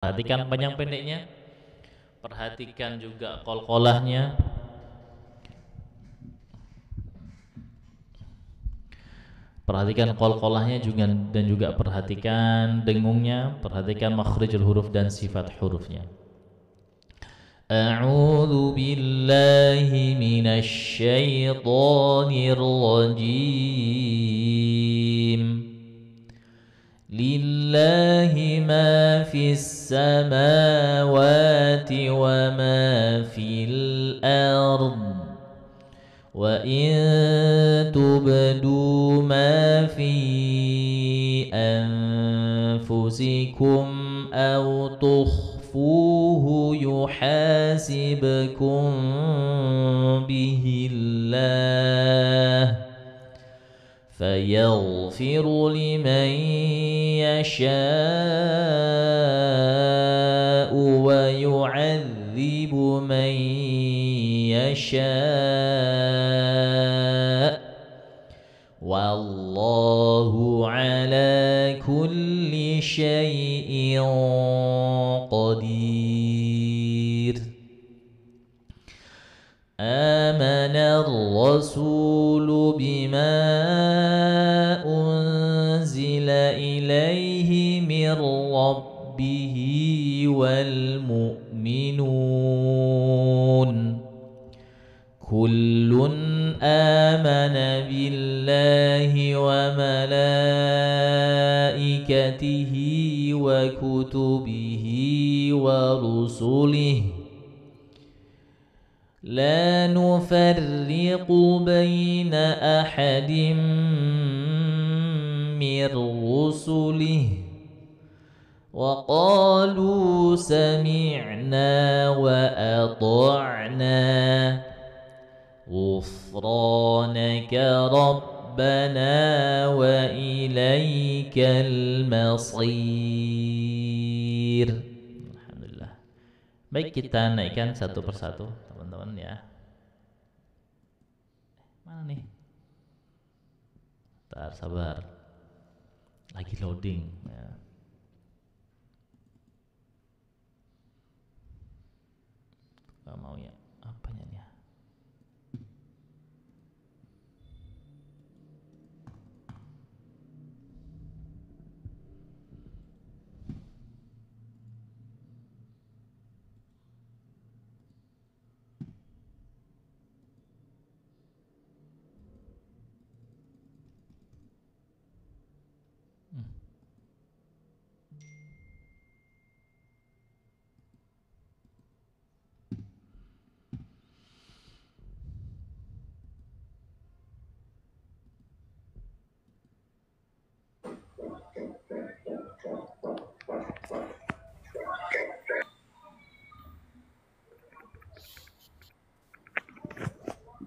Perhatikan panjang pendeknya, perhatikan juga qalqalahnya, perhatikan qalqalahnya juga, dan juga perhatikan dengungnya, perhatikan makhrijul huruf dan sifat hurufnya. A'udzu billahi minasy syaithanir rajim. Lillahi ma fis samawati wa ma fil ard. Wa in tubdu ma fi anfusikum aw tukhfuhu yuhasibkum bihillah فيغفر لمن يشاء ويعذب من يشاء والله على كل شيء قدير. آمن الرسول بما أنزل إليه من ربه والمؤمنون كل آمن بالله وملائكته وكتبه ورسله لا نفرق بين أحد من رسله وقالوا سمعنا وأطعنا غفرانك ربنا وإليك المصير. Alhamdulillah. Baik, kita naikkan satu persatu teman-teman ya. Mana nih? Bentar, sabar. Lagi loading ya. Gak mau ya. Apanya nih?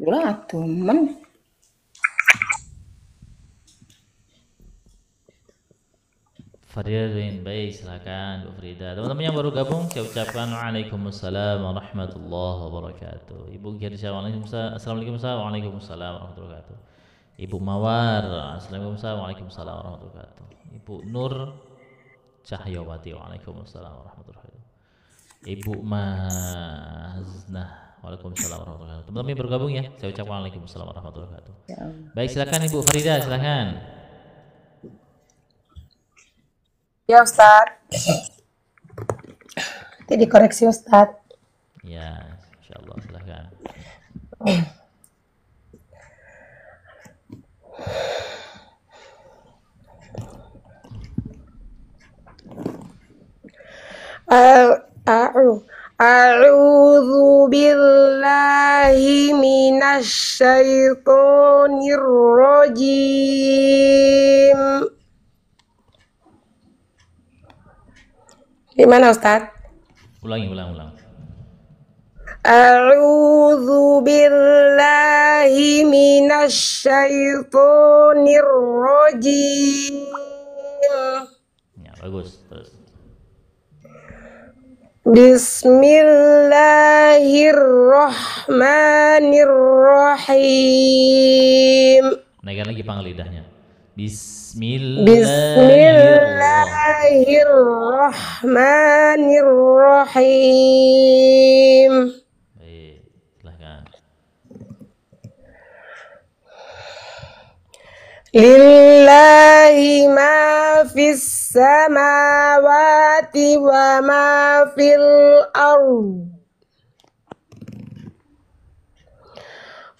Lah, teman. Faririn, baik, silakan Bu Frida. Teman-teman yang baru gabung, saya ucapkan waalaikumsalam warahmatullahi wabarakatuh. Ibu Girsha, assalamualaikum waalaikumsalam warahmatullahi wabarakatuh. Ibu Mawar, assalamualaikum waalaikumsalam warahmatullahi wabarakatuh. Ibu Nur Cahyawati, waalaikumsalam warahmatullahi wabarakatuh. Ibu Maznah, waalaikumsalam warahmatullahi wabarakatuh. Teman-teman yang baru gabung ya, saya ucapkan waalaikumsalam warahmatullahi wabarakatuh. Baik, silakan Ibu Farida, silakan. Ya Ustaz. Tadi dikoreksi Ustaz. Ya, insyaallah, silakan. A'udzu billahi minasy syaithanir rajim. Gimana Ustaz? Ulang. A'udzu billahi minasy syaithanir rajim. Ya, bagus. Terus. Bismillahirrahmanirrahim. Naikkan lagi panggal lidahnya. Bismillahirrahmanirrahim. Baik, silahkan. Lillahi ma fis samawati wa ma fil ardh.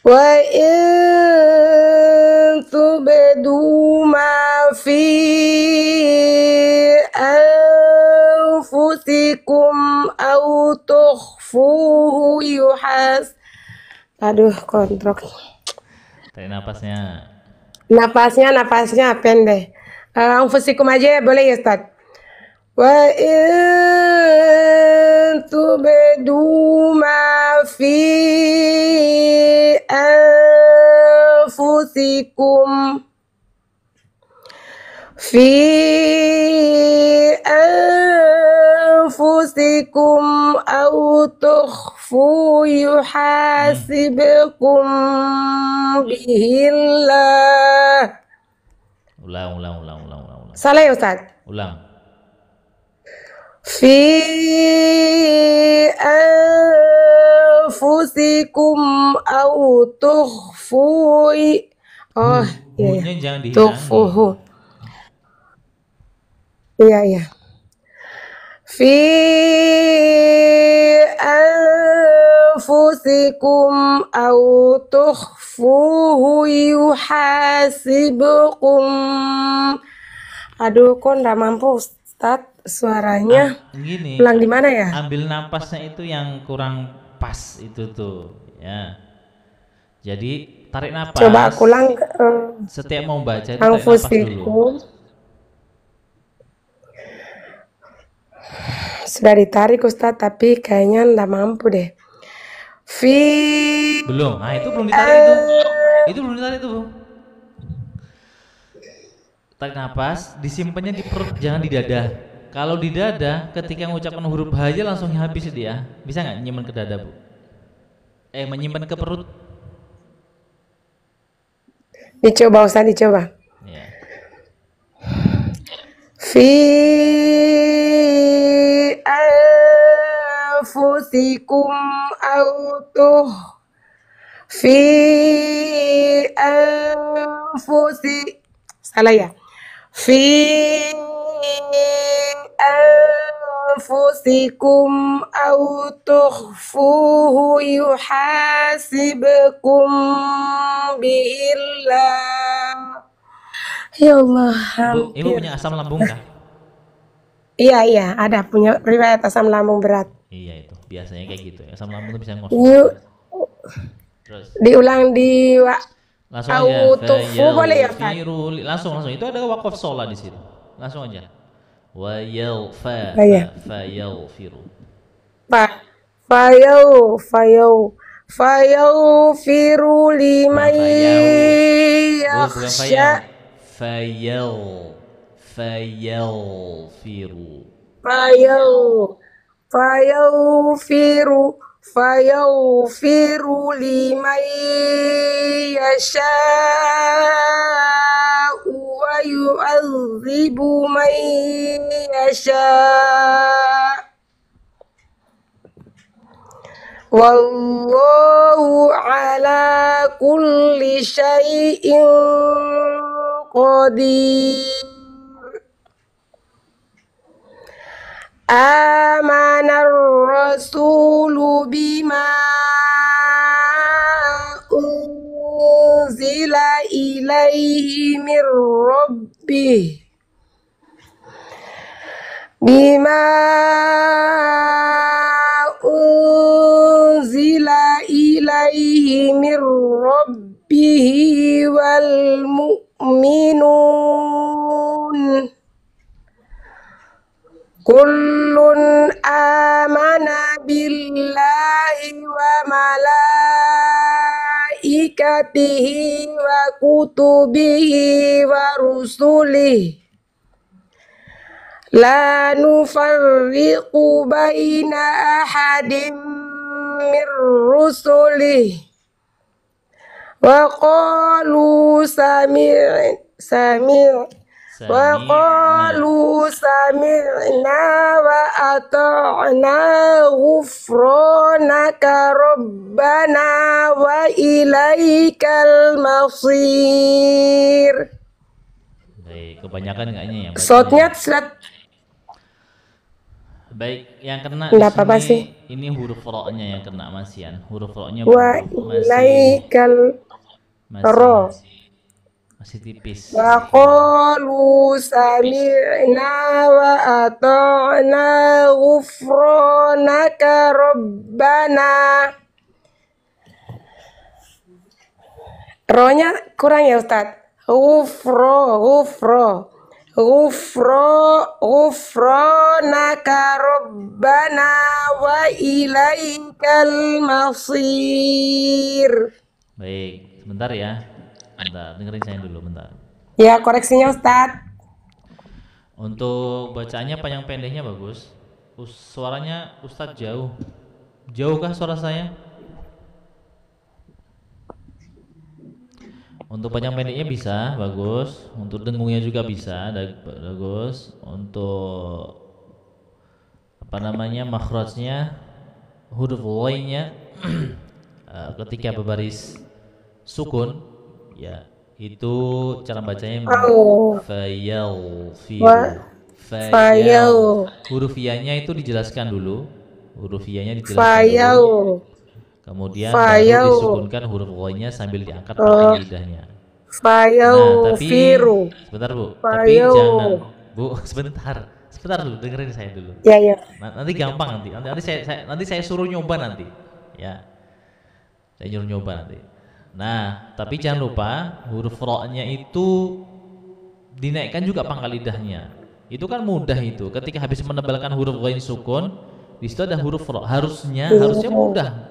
Wa in tubdu ma fi anfusikum aw tukhfuhu Aduh, kontrol. Tarik napasnya. Napasnya pendek. Anfusikum aja boleh ya, Ustaz? Wa in tubdu ma fi anfusikum aw tukhfu yuhasibkum bihillah. Ulang. Salah ya, Ustaz? Ulang. Fi anfusikum aw tukhfu. Oh, iya. Jangan dihilangi. Tukhfuhu. Iya. Fi anfusikum aw tukhfuhu yuhasibkum. Aduh, kok nggak mampu, Ustaz, suaranya. Gini. Ulang di mana ya? Ambil napasnya itu yang kurang pas itu tuh, ya. Jadi tarik napas. Coba aku ulang. Setiap mau baca itu tarik napas dulu. Sudah ditarik, Ustaz, tapi kayaknya nggak mampu deh. Belum. Nah, itu belum ditarik itu. Itu belum ditarik tuh. Tarik napas, disimpannya di perut, jangan di dada. Kalau di dada, ketika mengucapkan huruf H aja langsung habis dia. Bisa nggak nyimpan ke dada, Bu? Menyimpan ke perut. Dicoba, Ustaz, dicoba. Ya. Fi anfusikum aw salah ya. Fi anfusikum aw tukhfuhu yuhasibkum bihillah. Ya Allah. Bu, Ibu punya asam lambung kah? Iya, ada punya riwayat asam lambung berat. Iya, itu biasanya kayak gitu. Asam lambung itu bisa ngos. Terus diulang di langsung aja. tufu boleh ya, Pak? Langsung. Itu ada waqaf sholat di situ. Langsung aja. Wa yalfa yaghfiru. Fayau liman yakhsha. Fayalfiru. Fayaufiru liman yasha wa yu'adzibu man yasha. Wallahu ala kulli syai'in qadir. Amanar rasulu bima unzila ilaihi min rabbih wal mu'minun kullun amana billahi wa malaikatihi wa kutubihi wa rusulihi la nufarriqu baina ahadin min rusulihi wa qalu sami'na sami' wa Sami'na. qalu sami'na wa ata'na ghufranaka rabbana wa ilaikal masir. Baik, kebanyakan enggaknya yang Shotnya bacanya. surat Baik, yang kena di enggak apa-apa sini sih. ini huruf ro-nya yang kena Mas Yan. Huruf ro-nya Wa masih ilaikal masih ro. masih tipis. Wa qalu sami'na wa ata'na ghufranaka rabbana. Ro-nya kurang ya Ustaz. Ghufranaka rabbana wa ilaikal masir. Baik, sebentar ya. Bentar, dengerin saya dulu bentar. Ya, koreksinya Ustaz. Untuk bacaannya panjang pendeknya bagus. Suaranya Ustadz jauh. Jauhkah suara saya? Untuk panjang pendeknya bisa, bagus. Untuk dengungnya juga bisa, bagus. Untuk apa namanya makhrajnya, huruf lainnya ketika berbaris sukun, ya itu cara bacanya Oh, fayal wa fayal. fayau, Huruf iyanya itu dijelaskan dulu. Huruf iyanya dijelaskan fayau, dulu. Kemudian baru fayau, disukunkan huruf lainnya sambil diangkat pakai lidahnya. Nah, fayau, tapi firu, sebentar Bu, tapi fayau. jangan Bu, sebentar dulu, dengerin saya dulu. Ya, ya. Nanti gampang nanti saya suruh nyoba nanti, ya, saya suruh nyoba nanti. Nah, tapi jangan lupa huruf ro-nya itu dinaikkan juga pangkal lidahnya. Itu kan mudah itu. Ketika habis menebalkan huruf ghain sukun, di situ ada huruf ro. Harusnya mudah.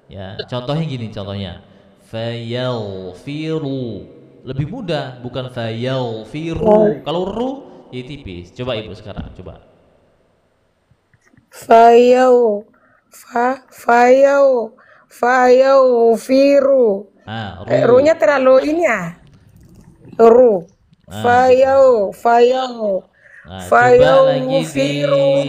Ya, contohnya gini contohnya. Fayalfiru. Lebih mudah, bukan fayalfiru. Kalau ru ya tipis. Coba Ibu sekarang, coba. Fayau, fayau, firu. Ah, Ru-nya terlalu ini ya. Ru. Nah, gitu. Fayau, Nah, coba lagi di firu.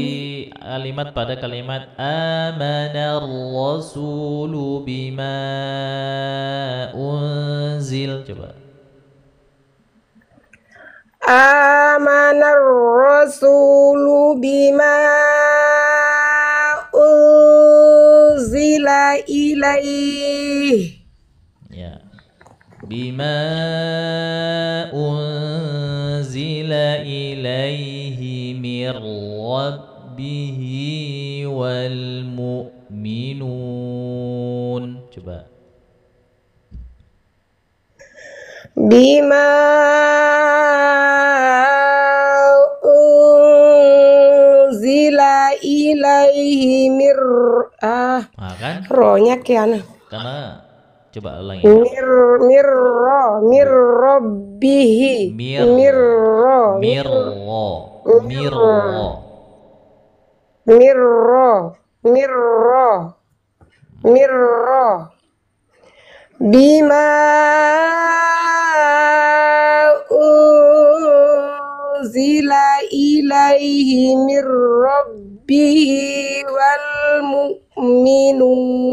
pada kalimat amanar rasulu bima unzil. Coba. Amanar rasulu bima unzila ilaih. Ya. Bima unzila ilaihi mir rabbihi wal mu'minun. Coba. Bima unzila ilaihi Kan? rohnya kiana. Karena coba ulangi. Mir rabbihi. Mirro. Bima unzila ilaihi mir rabbihi wal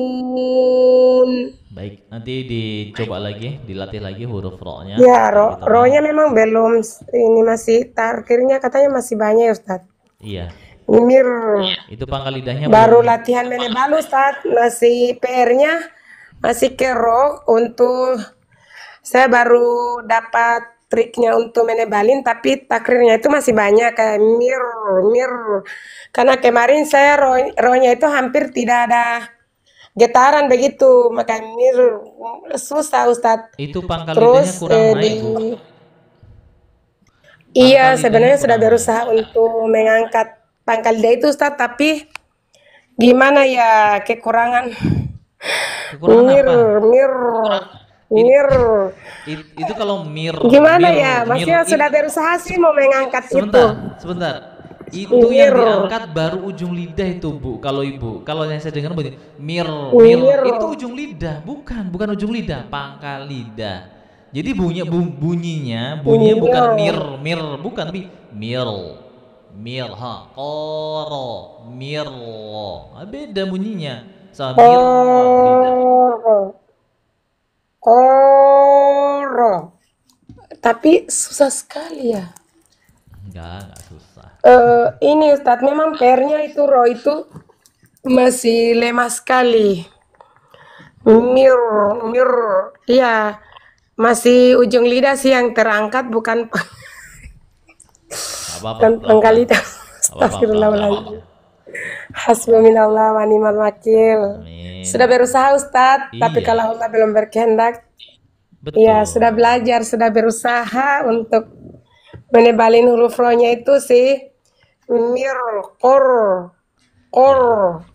mu'minun. Baik, nanti dicoba lagi, dilatih lagi huruf ro-nya. Ya, ro-nya memang belum, ini masih terakhirnya katanya masih banyak ya Ustaz. Iya. Mir. Itu pangkal lidahnya Baru belum. latihan menebal Ustaz, masih PR-nya masih ke ro untuk saya baru dapat triknya untuk menebalin, tapi takrirnya itu masih banyak kayak mir. Karena kemarin saya ro-nya itu hampir tidak ada getaran begitu, makanya mir susah Ustadz. Itu pangkal Terus lidahnya kurang naik, Bu. Iya, Pangkal sebenarnya lidahnya sudah kurang berusaha untuk mengangkat pangkal lidah itu Ustadz, tapi gimana ya kekurangan. Mir. Itu kalau mir. Gimana ya? Maksudnya sudah berusaha sih mau mengangkat itu. Sebentar. Itu yang diangkat baru ujung lidah itu, Bu. Kalau Ibu, kalau yang saya dengar begini, mir itu ujung lidah, bukan ujung lidah, pangkal lidah. Jadi bunyinya bukan mir, Mir. bukan, tapi koro, mirlo. Beda bunyinya. Sama mirlo, beda. Koro. Koro. Tapi susah sekali ya. Enggak susah. Ini Ustadz, memang PR-nya itu ro itu masih lemah sekali. Mir, mir. Iya, masih ujung lidah sih yang terangkat, bukan Apa-apa, pelan-pelan. pangkalidah. Apa-apa, pelan-pelan. Astagfirullahaladzim. Hasbunallah wa ni'mal wakil. Amin. Sudah berusaha Ustadz, tapi Iya. kalau Allah belum berkehendak, Betul. ya sudah belajar, sudah berusaha untuk menebalin huruf ro-nya itu sih. Mir, kor, koro.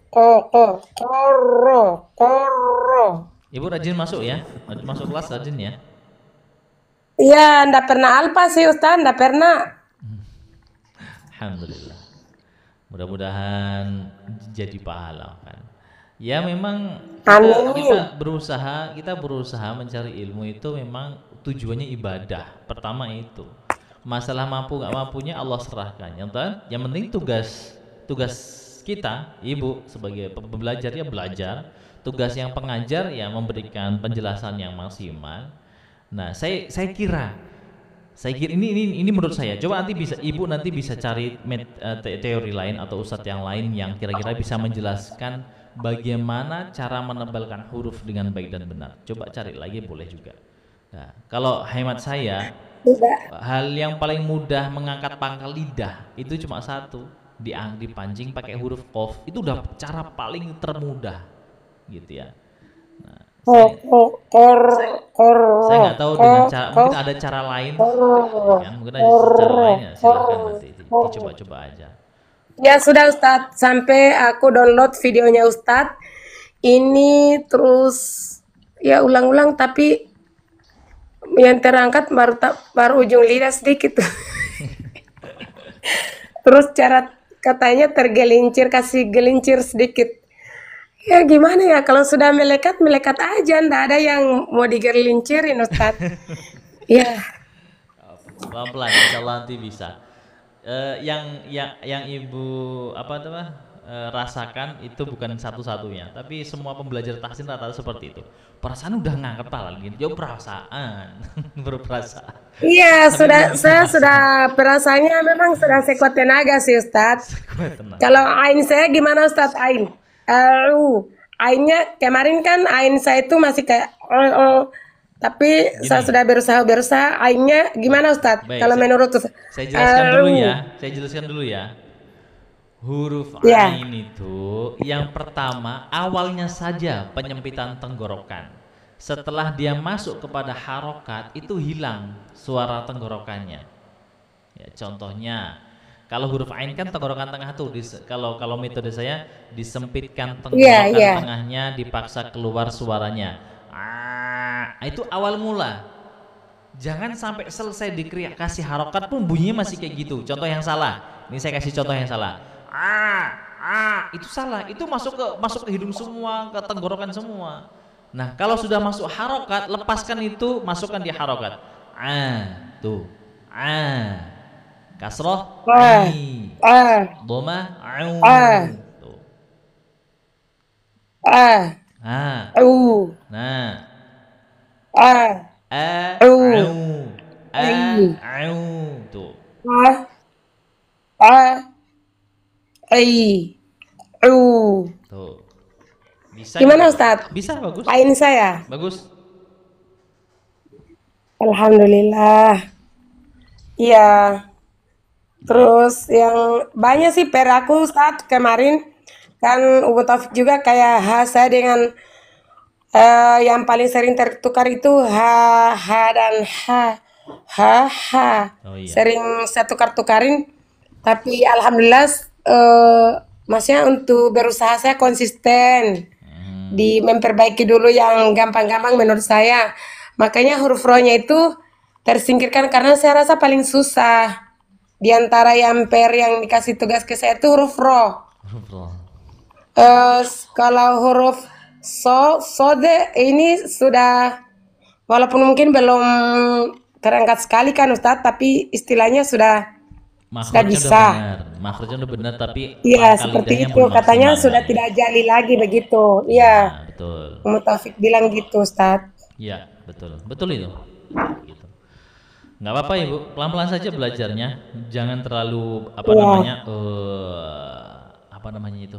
Ibu rajin masuk ya, masuk kelas rajin ya. Iya, ndak pernah alpa sih Ustadz, ndak pernah. Alhamdulillah. Mudah-mudahan jadi pahala kan. Ya memang Amin. kita berusaha mencari ilmu itu memang tujuannya ibadah. Pertama itu. Masalah mampu nggak mampunya Allah serahkan. Yang penting tugas kita, ibu sebagai pembelajar ya belajar. Tugas yang pengajar ya memberikan penjelasan yang maksimal. Nah, saya kira ini menurut saya. Coba ibu nanti bisa cari teori lain atau ustadz yang lain yang kira-kira bisa menjelaskan bagaimana cara menebalkan huruf dengan baik dan benar. Coba cari lagi boleh juga. Nah, kalau hemat saya, hal yang paling mudah mengangkat pangkal lidah itu cuma satu, dipancing pakai huruf qaf. Itu udah cara paling termudah, gitu ya. Nah, saya nggak tahu dengan cara, mungkin ada cara lain, ya, mungkin ada cara lain ya, silahkan nanti dicoba-coba aja. Ya sudah Ustadz, sampai aku download videonya Ustadz. Ini terus ya ulang-ulang, tapi yang terangkat baru ujung lidah sedikit. Terus cara katanya tergelincir, kasih gelincir sedikit. Ya gimana ya, kalau sudah melekat aja, ndak ada yang mau digelincirin Ustadz. Ya, Pelan-pelan, insya Allah nanti bisa. Yang ibu rasakan itu bukan satu-satunya, tapi semua pembelajar tahsin rata-rata seperti itu. Perasaan udah ngangkat pala gitu, ya perasaan, berperasaan. iya saya sudah perasaannya memang sudah sekuat tenaga sih Ustadz. Kalau ain saya gimana Ustadz ain? Ainnya kemarin kan ain saya itu masih kayak tapi saya sudah berusaha ainnya gimana Ustadz? Baik, Kalau menurut saya jelaskan dulu ya. Huruf ain itu yang pertama awalnya saja penyempitan tenggorokan. Setelah dia masuk kepada harokat itu hilang suara tenggorokannya. Ya, contohnya kalau huruf ain kan tenggorokan tengah tuh kalau metode saya disempitkan tenggorokan tengahnya, dipaksa keluar suaranya. Itu awal mula. Jangan sampai selesai kasih harokat pun bunyinya masih kayak gitu. Contoh yang salah. Ini saya kasih contoh yang salah. Itu salah. Itu masuk ke hidung semua, ke tenggorokan semua. Nah, kalau sudah masuk harokat, lepaskan itu, masukkan di harokat. Tuh. Kasroh, dhamma, tuh. Tuh. Tuh. Bisa gimana gitu, Ustadz? Bisa, bagus. Ain saya. Bagus. Alhamdulillah. Iya. Terus yang banyak sih aku Ustadz kemarin kan Ubu Taufik juga kayak saya dengan yang paling sering tertukar itu dan Oh, iya. sering saya tukar-tukarin, tapi alhamdulillah maksudnya untuk berusaha saya konsisten di memperbaiki dulu yang gampang-gampang menurut saya, makanya huruf ro-nya itu tersingkirkan karena saya rasa paling susah di antara yang yang dikasih tugas ke saya itu huruf ro. Kalau huruf sode ini sudah Walaupun mungkin belum terangkat sekali kan Ustadz, tapi istilahnya sudah Makhrajnya udah bisa. benar, makhrajnya udah benar tapi Iya, pangkal seperti lidahnya itu. belum Katanya maksimal sudah ya. tidak jali lagi begitu. Iya, Iya, betul. Taufik bilang gitu Ustadz. Iya, betul. Betul itu. Gitu. Nggak apa-apa Ibu, pelan-pelan saja belajarnya. Jangan terlalu Iya. apa namanya itu?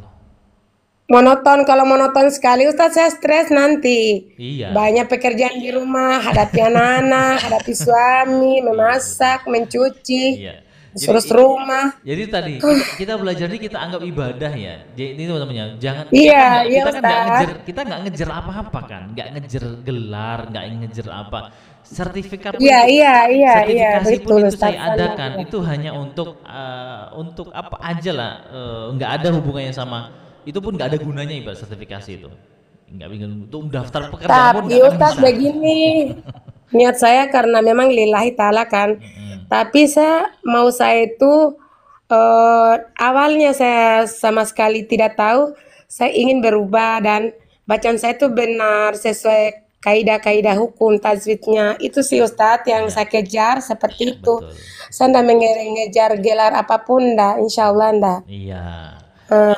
Monoton, kalau monoton sekali Ustadz saya stres nanti. Iya, Banyak pekerjaan di rumah, hadapi anak-anak, hadapi suami, iya betul. memasak, mencuci, Iya. Jadi surut rumah. jadi tadi kita belajar ini kita anggap ibadah ya. Jadi ini teman-temannya, jangan Iya, iya kita kan nggak ngejar Ustadz. kita nggak ngejar apa-apa kan, nggak ngejar gelar, nggak ngejar apa. Sertifikat pun Iya, itu iya, iya, iya, sertifikasi pun betul itu Ustadz. saya adakan. Itu hanya untuk apa aja lah, nggak ada hubungannya sama itu pun nggak ada gunanya ibarat sertifikasi itu. Nggak bikin untuk daftar pekerjaan pun Tapi nggak akan Ustadz bisa. begini, niat saya karena memang lillahi ta'ala kan. Mm-mm. Tapi saya itu awalnya saya sama sekali tidak tahu, saya ingin berubah dan bacaan saya itu benar sesuai kaidah-kaidah hukum tajwidnya. Itu sih Ustadz yang Iya, saya kejar seperti itu. betul. Saya tidak mengejar gelar apapun, enggak, insya Allah enggak. Iya.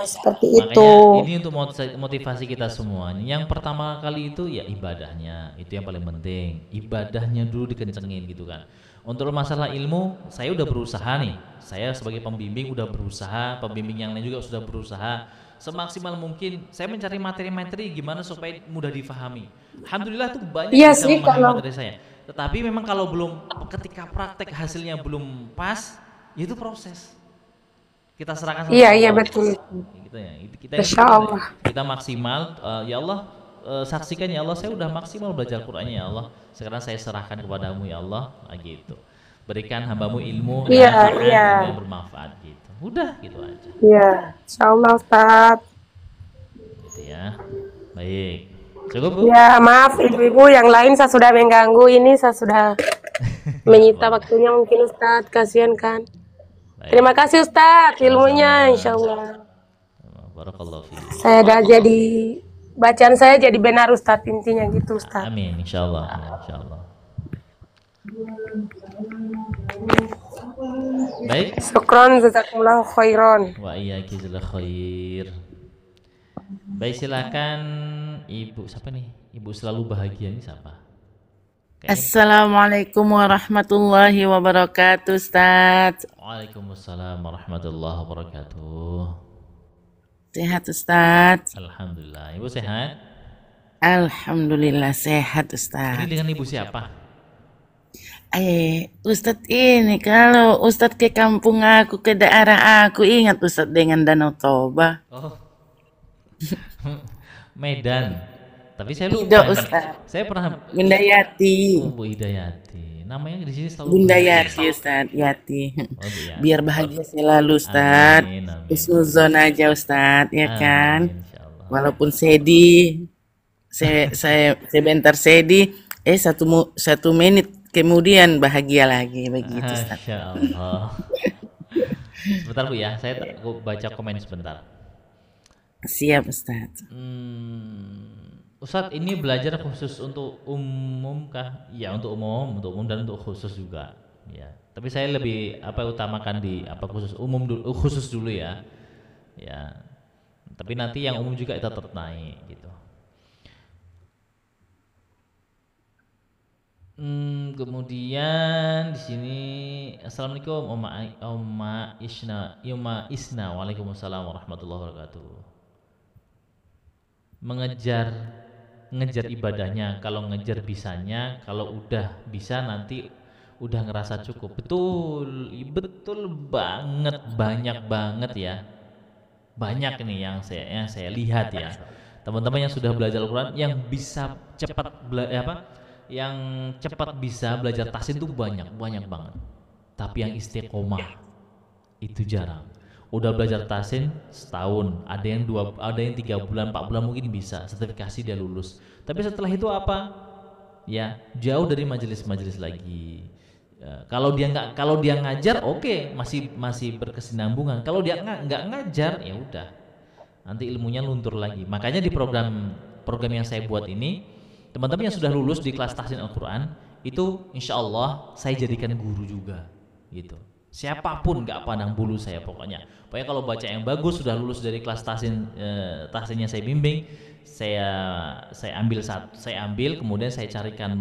Seperti itu. Makanya ini untuk motivasi kita semua. Yang pertama kali itu ya ibadahnya, itu yang paling penting. Ibadahnya dulu dikencengin gitu kan. Untuk masalah ilmu, saya udah berusaha nih. Saya sebagai pembimbing udah berusaha, pembimbing yang lain juga sudah berusaha semaksimal mungkin. Saya mencari materi-materi gimana supaya mudah difahami. Alhamdulillah tuh banyak Iya yang bisa sih memahami kalau materi saya. Tetapi memang kalau belum ketika praktek hasilnya belum pas, ya itu proses kita serahkan sama iya iya Allah betul. gitu ya. Kita yang Masya penting Allah. kita maksimal, ya Allah, saksikan ya Allah saya udah maksimal belajar Qur'annya ya Allah, sekarang saya serahkan kepadamu ya Allah. Gitu, berikan hambamu ilmu Iya, nafi'an, iya, ilmu yang bermanfaat gitu, udah gitu aja iya. Insya Allah Ustaz. gitu ya. Baik, cukup Bu. Ya maaf ibu-ibu yang lain saya sudah mengganggu ini, saya sudah Nggak menyita apa-apa. waktunya mungkin Ustaz, kasihan kan. Terima Baik, kasih Ustaz sama-sama. ilmunya Insya Allah. Barakallahu fiik. Saya dah jadi, bacaan saya jadi benar Ustaz intinya gitu Ustaz. Amin insyaallah, amin insyaallah. Baik. Syukron jazakumullah khairan. Wa iyyaki khair. Baik, silakan Ibu siapa nih? Ibu selalu bahagia ini siapa? Kayaknya Assalamualaikum warahmatullahi wabarakatuh, Ustaz. Waalaikumsalam warahmatullahi wabarakatuh. Sehat, Ustaz? Alhamdulillah. Ibu sehat? Alhamdulillah sehat, Ini Ustaz. dengan Ibu siapa? Ustaz ini kalau Ustaz ke kampung aku, ke daerah aku, ingat Ustaz dengan Danau Toba? Oh, Medan. Tapi saya lupa Tidak, nih. Ustaz. Saya pernah Bunda Yati. Bu Hidayati. Namanya di sini selalu Bunda bahagia. Yati, Ustaz. Yati. Oh, Bu Yati. Biar bahagia selalu, Ustaz. Amin, amin. Husnuzon aja, Ustaz, ya kan? Amin insyaallah. Walaupun sedih, saya sebentar sedih, satu menit kemudian bahagia lagi begitu, Ustaz. Masya Allah. Sebentar Bu ya, aku baca komen sebentar. Siap, Ustaz. Ustadz, ini belajar khusus untuk umum kah? Ya untuk umum dan untuk khusus juga. Ya. Tapi saya lebih utamakan di khusus umum dulu, khusus dulu ya. Ya. Tapi nanti yang umum juga kita tetap naik gitu. Kemudian di sini Assalamualaikum Oma Isna. Waalaikumsalam warahmatullahi wabarakatuh. Ngejar ibadahnya, kalau ngejar bisanya, kalau udah bisa nanti udah ngerasa cukup. Betul banget, banyak banget ya. Banyak nih yang saya lihat ya. Teman-teman yang sudah belajar Al-Qur'an yang bisa yang cepat bisa belajar tahsin itu banyak banget. Tapi yang istiqomah itu jarang. Udah belajar tahsin setahun, ada yang 3 bulan, 4 bulan mungkin bisa sertifikasi dia lulus. Tapi setelah itu apa? Ya jauh dari majelis-majelis lagi. Ya, kalau dia ngajar oke, masih berkesinambungan. Kalau dia nggak ngajar ya udah, nanti ilmunya luntur lagi. Makanya di program yang saya buat ini Teman-teman yang sudah lulus di kelas tahsin Al-Quran itu insya Allah saya jadikan guru juga gitu. Siapapun nggak pandang bulu saya pokoknya. Pokoknya kalau baca yang bagus sudah lulus dari kelas tahsinnya saya bimbing, saya ambil kemudian saya carikan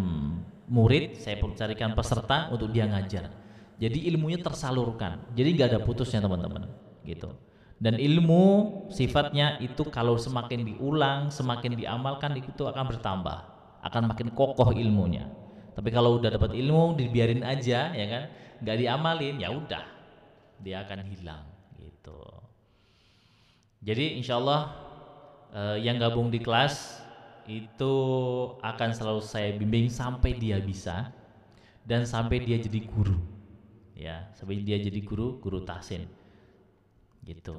murid, saya carikan peserta untuk dia ngajar. Jadi ilmunya tersalurkan. Jadi nggak ada putusnya teman-teman gitu. Dan ilmu sifatnya itu kalau semakin diulang, semakin diamalkan itu akan bertambah, akan makin kokoh ilmunya. Tapi kalau udah dapat ilmu dibiarin aja ya kan, nggak diamalin ya udah dia akan hilang gitu. Jadi insya Allah yang gabung di kelas itu akan selalu saya bimbing sampai dia bisa dan sampai dia jadi guru ya, sampai dia jadi guru tahsin gitu.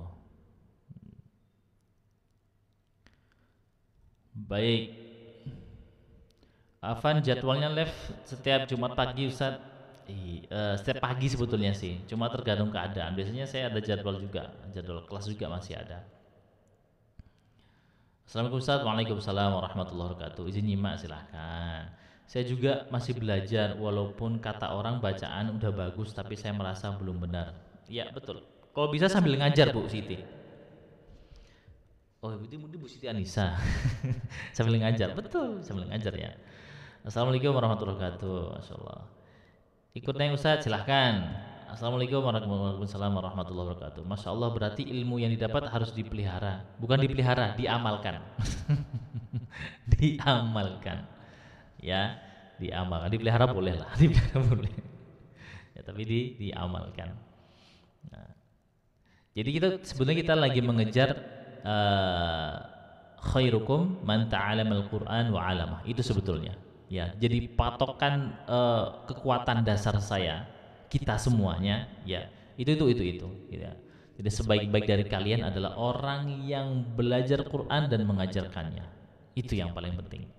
Baik, Afan jadwalnya live setiap Jumat pagi Ustaz. Setiap pagi sebetulnya sih, cuma tergantung keadaan. Biasanya saya ada jadwal juga, jadwal kelas juga masih ada. Assalamualaikum Ustaz. Waalaikumsalam warahmatullahi wabarakatuh. Izin nyimak silahkan. Saya juga masih belajar, walaupun kata orang bacaan udah bagus, tapi saya merasa belum benar. Ya betul. Kalau bisa sambil ngajar Bu Siti. Oh itu Bu Siti Anissa. Sambil ngajar, betul sambil ngajar ya. Assalamualaikum warahmatullahi wabarakatuh. Masyaallah. Ikutnya Ustaz silahkan. Assalamualaikum warahmatullahi wabarakatuh. Masya Allah, berarti ilmu yang didapat harus dipelihara. Bukan dipelihara, diamalkan. Diamalkan. Ya, diamalkan. Dipelihara boleh lah, dipelihara boleh. Ya, tapi diamalkan. Nah, jadi sebenarnya kita lagi mengejar khairukum man ta'alamal Qur'an wa 'alamah. Itu sebetulnya. Ya, jadi patokan kekuatan dasar saya, kita semuanya, ya itu ya. Jadi sebaik-baik dari kalian adalah orang yang belajar Quran dan mengajarkannya. Itu yang paling penting.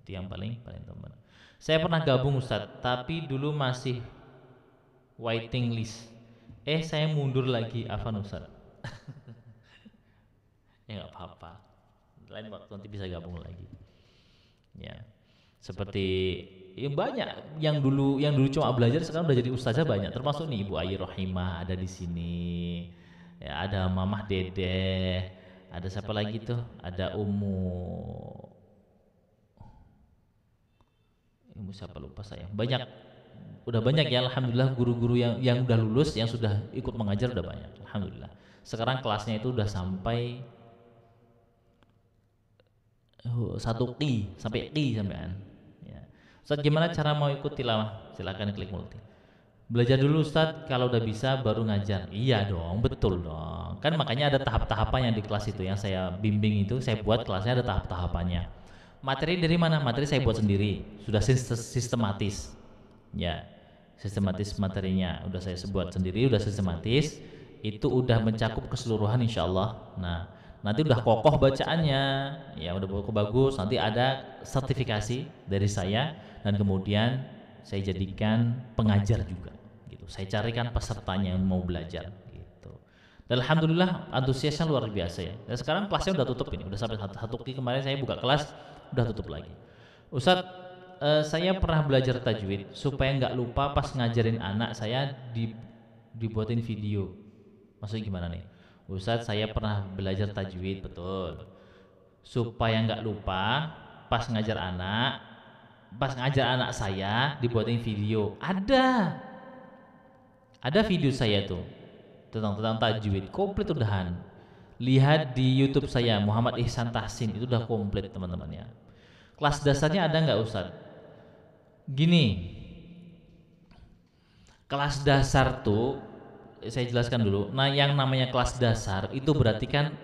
Itu yang paling teman. Saya pernah gabung Ustadz, tapi dulu masih waiting list. Saya mundur lagi, Afan Ustadz. Ya nggak apa-apa. Lain waktu nanti bisa gabung lagi. Ya. Seperti banyak yang dulu cuma belajar sekarang udah jadi ustazah banyak, termasuk nih Ibu Ayi Rohimah ada di sini, ya ada Mamah Dede, ada siapa lagi tuh, ada Ibu siapa lupa saya, udah banyak ya alhamdulillah guru-guru yang udah lulus yang sudah ikut mengajar udah banyak alhamdulillah. Sekarang kelasnya itu udah sampai 1 qi sampai sampean. Ya. Ustaz gimana cara mau ikut tilawah? Silakan klik multi. Belajar dulu Ustaz, kalau udah bisa baru ngajar. Iya dong, betul dong. Kan makanya ada tahap-tahapan yang di kelas itu yang saya bimbing itu, saya buat kelasnya ada tahap-tahapannya. Materi dari mana? Materi saya buat sendiri. Sudah sistematis. Ya. Sistematis materinya udah saya buat sendiri, udah sistematis. Itu udah mencakup keseluruhan insyaallah. Nah, nanti udah kokoh bacaannya, ya udah kokoh bagus. Nanti ada sertifikasi dari saya dan kemudian saya jadikan pengajar juga, gitu. Saya carikan pesertanya yang mau belajar, gitu. Dan alhamdulillah antusiasnya luar biasa ya. Dan sekarang kelasnya udah tutup ini, udah sampai 1 qi kemarin saya buka kelas, udah tutup lagi. Ustadz, saya pernah belajar tajwid supaya nggak lupa pas ngajarin anak saya dibuatin video. Maksudnya gimana nih? Ustadz, saya pernah belajar tajwid, betul. Supaya nggak lupa pas ngajar anak saya dibuatin video. Ada video saya tuh tentang tajwid, komplit udahan. Lihat di YouTube saya Muhammad Ihsan Tahsin, itu udah komplit teman-teman ya. Kelas dasarnya ada nggak Ustadz? Gini, kelas dasar tuh saya jelaskan dulu. Nah, yang namanya kelas dasar itu berarti kan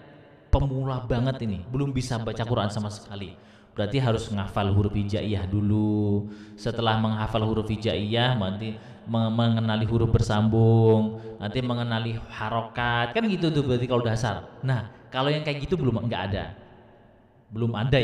pemula banget ini, belum bisa baca Quran sama sekali. Berarti harus menghafal huruf hijaiyah dulu. Setelah menghafal huruf hijaiyah, nanti mengenali huruf bersambung, nanti mengenali harokat, kan gitu tuh berarti kalau dasar. Nah, kalau yang kayak gitu belum ada. Belum ada.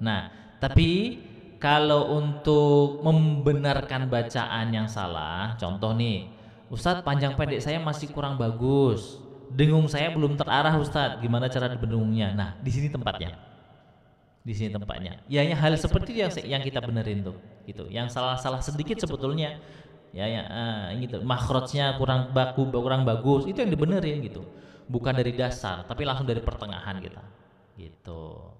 Nah, tapi kalau untuk membenarkan bacaan yang salah, contoh nih, Ustadz panjang pendek saya masih kurang bagus, dengung saya belum terarah Ustadz, gimana cara dibendungnya? Nah, di sini tempatnya. di sini tempatnya. Ya, hal seperti yang kita benerin tuh, gitu. Yang salah sedikit sebetulnya, gitu. Makhrajnya kurang bagus, itu yang dibenerin gitu. Bukan dari dasar, tapi langsung dari pertengahan kita, gitu.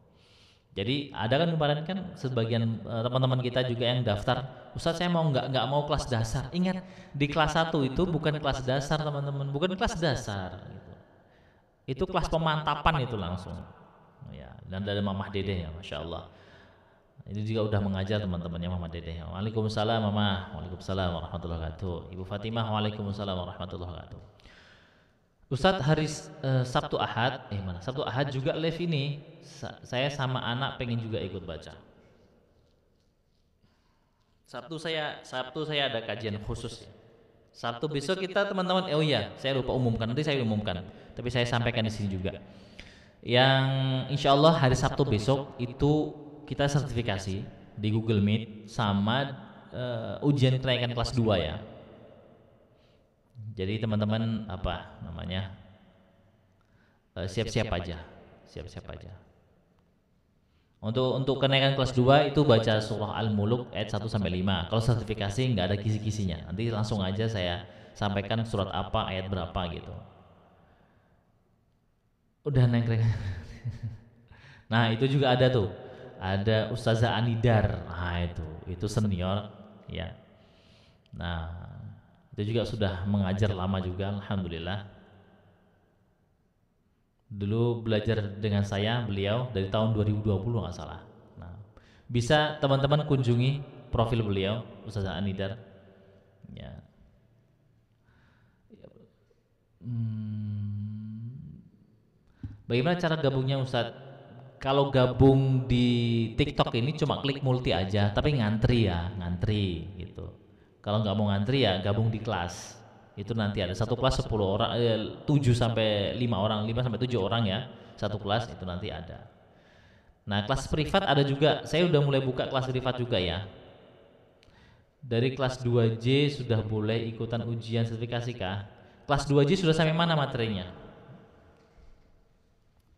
Jadi ada kan kemarin kan sebagian teman-teman kita juga yang daftar, Ustaz saya mau nggak mau kelas dasar. Ingat di kelas 1 itu bukan kelas dasar teman-teman, bukan kelas dasar. Gitu. Itu kelas pemantapan itu langsung. Ya, dan ada Mamah Dede ya, Masya Allah. Ini juga udah mengajar teman-temannya Mamah Dede. Waalaikumsalam Mamah, waalaikumsalam warahmatullahi wabarakatuh. Ibu Fatimah, waalaikumsalam warahmatullahi wabarakatuh. Ustadz hari Sabtu Ahad, Sabtu Ahad juga live ini. Saya sama anak pengen juga ikut baca. Sabtu saya ada kajian khusus. Sabtu besok kita teman-teman, saya lupa umumkan, nanti saya umumkan. Tapi saya sampaikan di sini juga. Yang insya Allah hari Sabtu besok itu kita sertifikasi di Google Meet sama ujian kenaikan kelas 2 ya. Jadi teman-teman siap-siap aja. Untuk kenaikan kelas 2 itu baca surah Al-Mulk ayat 1 sampai 5. Kalau sertifikasi nggak ada kisi-kisinya. Nanti langsung aja saya sampaikan surat apa, ayat berapa gitu. Udah nengkreng. Nah, itu juga ada tuh. Ada Ustazah Anidar. Nah, itu senior ya. Nah, itu juga sudah mengajar lama juga, alhamdulillah. Dulu belajar dengan beliau dari tahun 2020 nggak salah. Nah, bisa teman-teman kunjungi profil beliau, Ustazah Anidar. Ya. Bagaimana cara gabungnya Ustadz? Kalau gabung di TikTok ini cuma klik multi aja, tapi ngantri gitu. Kalau nggak mau ngantri ya gabung di kelas. Itu nanti ada satu kelas 10 orang, 7 sampai 5 orang, 5 sampai 7 orang ya. Satu kelas itu nanti ada. Nah, kelas privat ada juga. Saya udah mulai buka kelas privat juga ya. Dari kelas 2J sudah boleh ikutan ujian sertifikasi kah? Kelas 2J sudah sampai mana materinya?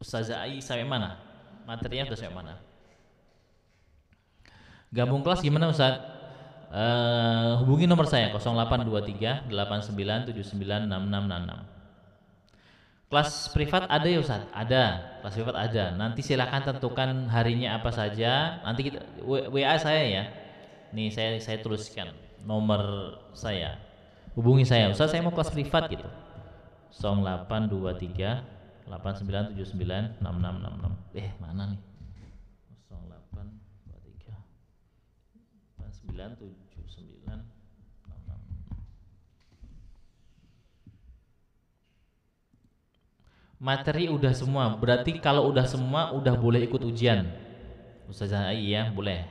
Ustazah Ai sampai mana? Materinya sudah sampai mana? Gabung kelas gimana Ustaz? Hubungi nomor saya 0823 8979 6666. Kelas privat ada ya Ustaz? Ada, kelas privat ada. Nanti silakan tentukan harinya apa saja. Nanti kita WA saya ya. Nih saya tuliskan nomor saya. Hubungi saya, Ustaz saya mau kelas privat gitu. 0823 8979 6666. Mana nih? 0823 8979 66. Materi udah semua. Berarti kalau udah semua udah boleh ikut ujian. Ustazah Ai ya, boleh.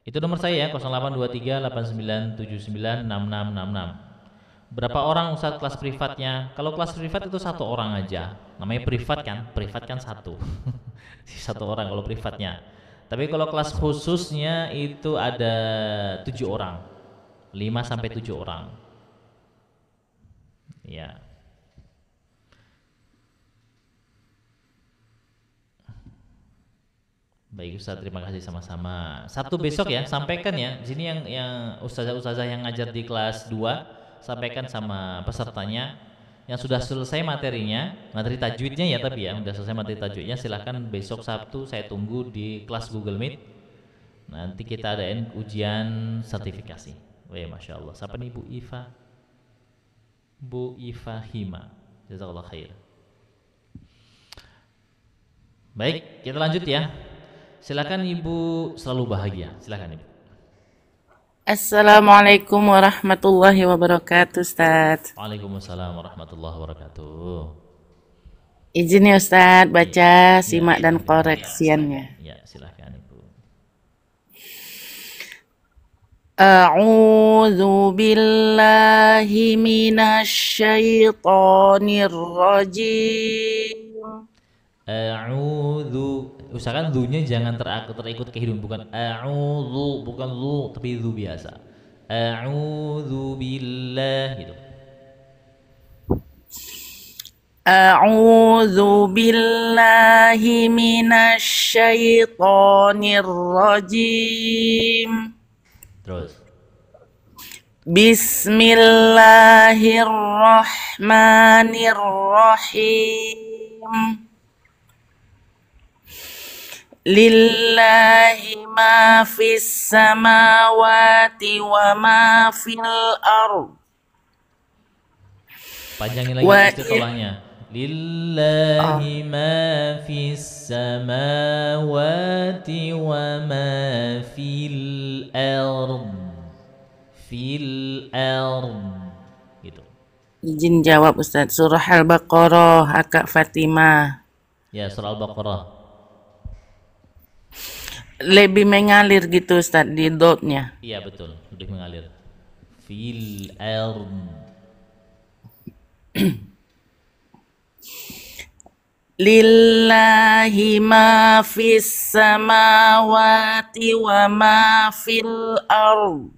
Itu nomor saya ya 0823 8979 6666. Berapa orang Ustaz kelas privatnya? Kalau kelas privat itu 1 orang aja. Namanya privat kan satu. Satu orang kalau privatnya. Tapi kalau kelas khususnya itu ada 7 orang. 5 sampai 7 orang. Ya. Baik Ustaz, terima kasih sama-sama. Sabtu besok ya, sampaikan ya. Di sini yang ustazah-ustazah yang ngajar di kelas 2 sampaikan sama pesertanya yang sudah selesai materinya, materi tajwidnya ya, tapi ya sudah selesai materi tajwidnya, silahkan besok Sabtu saya tunggu di kelas Google Meet. Nanti kita adain ujian sertifikasi. Wah, Masya Allah. Siapa nih Bu Iva? Bu Iva Hima. Jazakallah khair. Baik, kita lanjut ya. Silakan Ibu, selalu bahagia. Silakan Ibu. Assalamualaikum warahmatullahi wabarakatuh, Ustaz. Waalaikumsalam warahmatullahi wabarakatuh. Izin ya Ustaz, baca, simak dan koreksiannya. Ya, silakan Ibu. A'udzu billahi minasyaitonir rajim. A'udzu, usahakan du-nya jangan terikut ke hidung, bukan a'udzu, bukan lu tapi du biasa. A'udzu billah gitu. A'udzu billahi minasy minasyaitonir rajim. Terus. Bismillahirrahmanirrahim. Lillahi ma fis samawati wa ma fil ard. Panjangin lagi Wa istiqomahnya. Lillahi ma fis samawati wa ma fil ard. Fil ard. Gitu. izin jawab Ustaz. Surah Al-Baqarah, Akak Fatimah. Ya, surah Al-Baqarah. Lebih mengalir gitu Ustaz di dotnya. Iya, betul. Lebih mengalir. Fil ard. Lillahi ma fis samawati wa ma fil ard.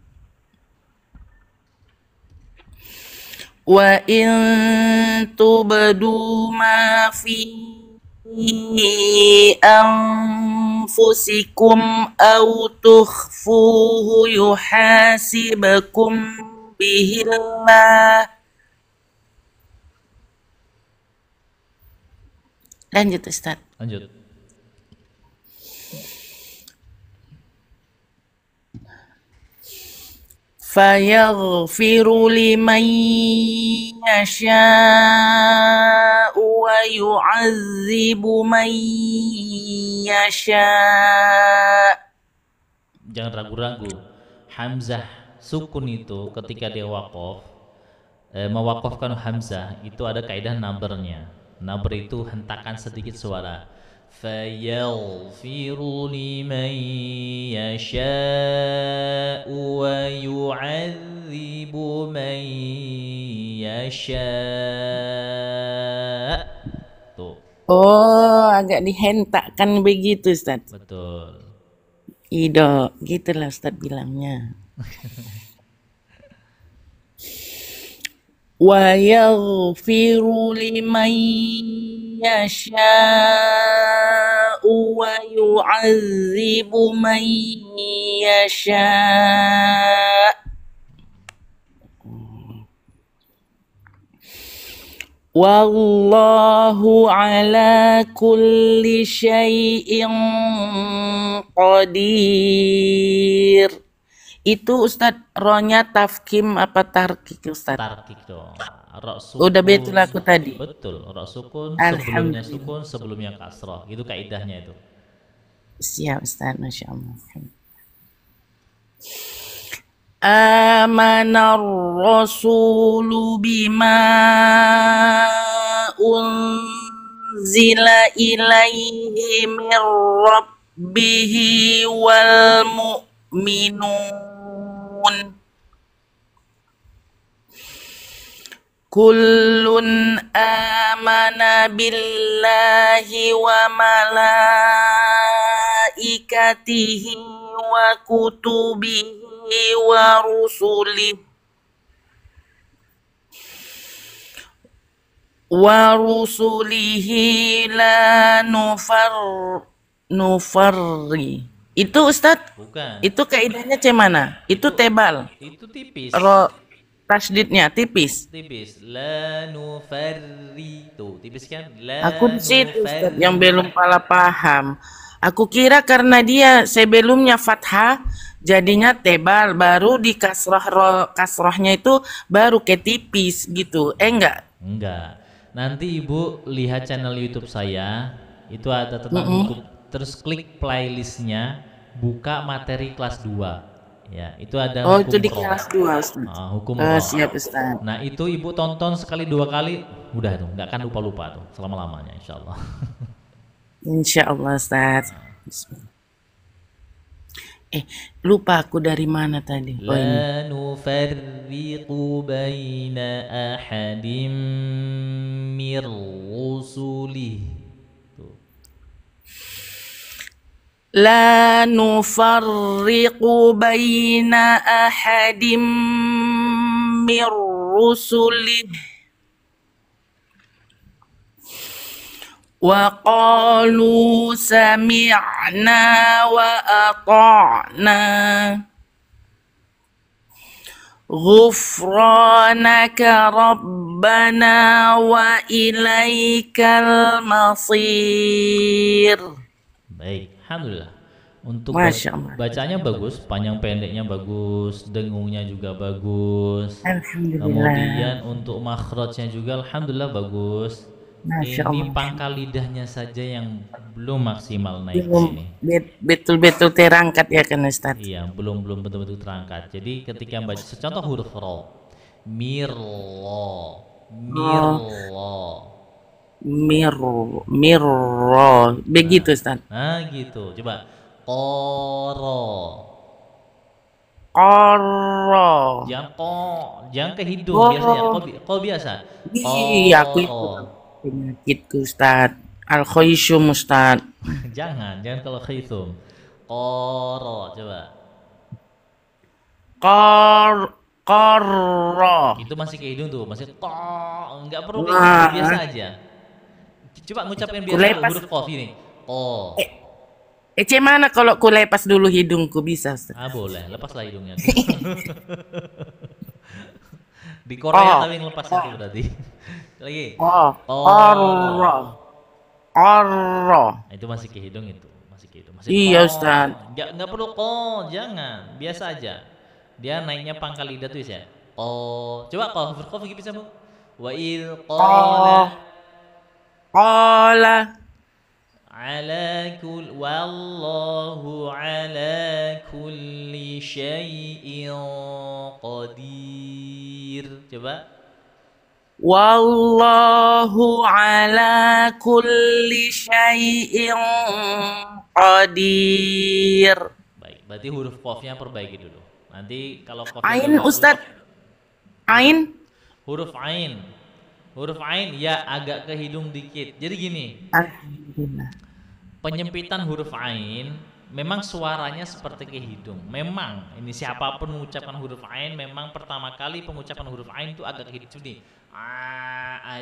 Wa in tubdu ma fi anfusikum aw tukhfuhu yuhasibakum bihillah. Lanjut Ustaz. Lanjut. Fayaghfiru liman yasha'u wa yu'adzibu man yasha'. Jangan ragu-ragu. Hamzah sukun itu ketika dia waqaf, mewakafkan hamzah itu ada kaidah nabernya. Naber itu hentakan sedikit suara. Fayaghfiru liman yasha'u wa yu'adzibu man yasha'. Tuh, Oh, agak dihentakkan begitu Ustaz. betul. Ido, gitulah Ustaz bilangnya. Wa yaghfiru liman yasha'u wa yu'adzibu man yasha'. Wallahu ala kulli syai'in qadir. Itu Ustadz, rohnya tafkim apa tarkik Ustadz? Tarkik dong. Ra Udah sukun. betul aku tadi. Betul. Ra sukun sebelumnya Alhamdulillah. sukun sebelumnya kasrah. Itu kaidahnya itu. Siap Ustadz, Masya Allah. Amanar rasulu bima unzila ilaihi min rabbihi wal mu'minun. Kullun amana billahi wa malaikatihi wa kutubihi wa rusulihi la nufarri. Itu Ustadz, Bukan. itu kaidahnya cemana? Itu tebal. Itu tipis. Tasdidnya tipis. Tipis. La nufarri. Tuh, tipis kan? La Aku di situ Ustadz nufarri. yang belum paham. Aku kira karena dia sebelumnya fathah jadinya tebal, baru di kasrohnya itu baru ke tipis gitu. Enggak. Enggak. Nanti Ibu lihat channel YouTube saya, itu ada tentang hukum. Terus klik playlistnya, buka materi kelas 2. Ya, itu ada Oh, hukum itu di roh. kelas 2 Ustadz. Hukum roh. Siap Ustadz. Nah, itu Ibu tonton sekali 2 kali, udah tuh, nggak akan lupa-lupa tuh selama-lamanya insyaallah. Insya Allah Ustadz. Bismillah. Lupa aku dari mana tadi. Oh ini. La nufarriqu baina ahadim mir rusulih. Tuh. La nufarriqu baina ahadim mir rusulih وقالوا سمعنا وأطعنا غفرانك ربنا وإليك المصير. Baik, alhamdulillah. Untuk Masya Allah. bacanya bagus, panjang pendeknya bagus, dengungnya juga bagus. Alhamdulillah. Kemudian untuk makhrajnya juga alhamdulillah bagus. Masya Ini Allah. pangkal lidahnya saja yang belum maksimal naik Belum sini. betul-betul terangkat ya kan Ustaz? Iya, belum betul-betul terangkat. Jadi ketika baca contoh huruf ro, mirlo, Mirro. Begitu Ustaz. nah gitu. Coba koro, Korro. jangan ke hidung biasanya. Kok biasa? Iya, aku itu Koro, penyakitku Ustaz. Al-Khoisyum Ustaz. jangan kalau khaitum. Koro, coba. Korro. Itu masih ke hidung tuh, masih ko, nggak perlu ke Wah. hidung, biasa aja. Coba ngucapin biasa Kulepas. huruf kof ini. Ko. Mana kalau ku lepas dulu hidungku bisa Ustaz? Ah boleh, lepaslah hidungnya. Di Korea tapi ngelepas itu berarti. Lagi. Korro. Korro. Nah, itu masih ke hidung itu, masih ke hidung. Masih Iya ko. Ustaz. Nggak perlu ko, jangan. Biasa aja. Dia naiknya pangkal lidah tuh ya. Ko. Coba ko, huruf kof bisa Bu. Wa il qala Qala. ala kul wallahu ala kulli syai'in qadir. Coba. Wallahu ala kulli syai'in qadir. Baik, berarti huruf qafnya perbaiki dulu. Nanti kalau qafnya Ain udah bagus, Ustaz. Ain. huruf ain. Huruf ain ya agak ke hidung dikit. Jadi gini, Alhamdulillah. penyempitan huruf ain memang suaranya seperti ke hidung. Memang ini siapapun mengucapkan huruf ain memang pertama kali pengucapan huruf ain itu agak ke hidung nih.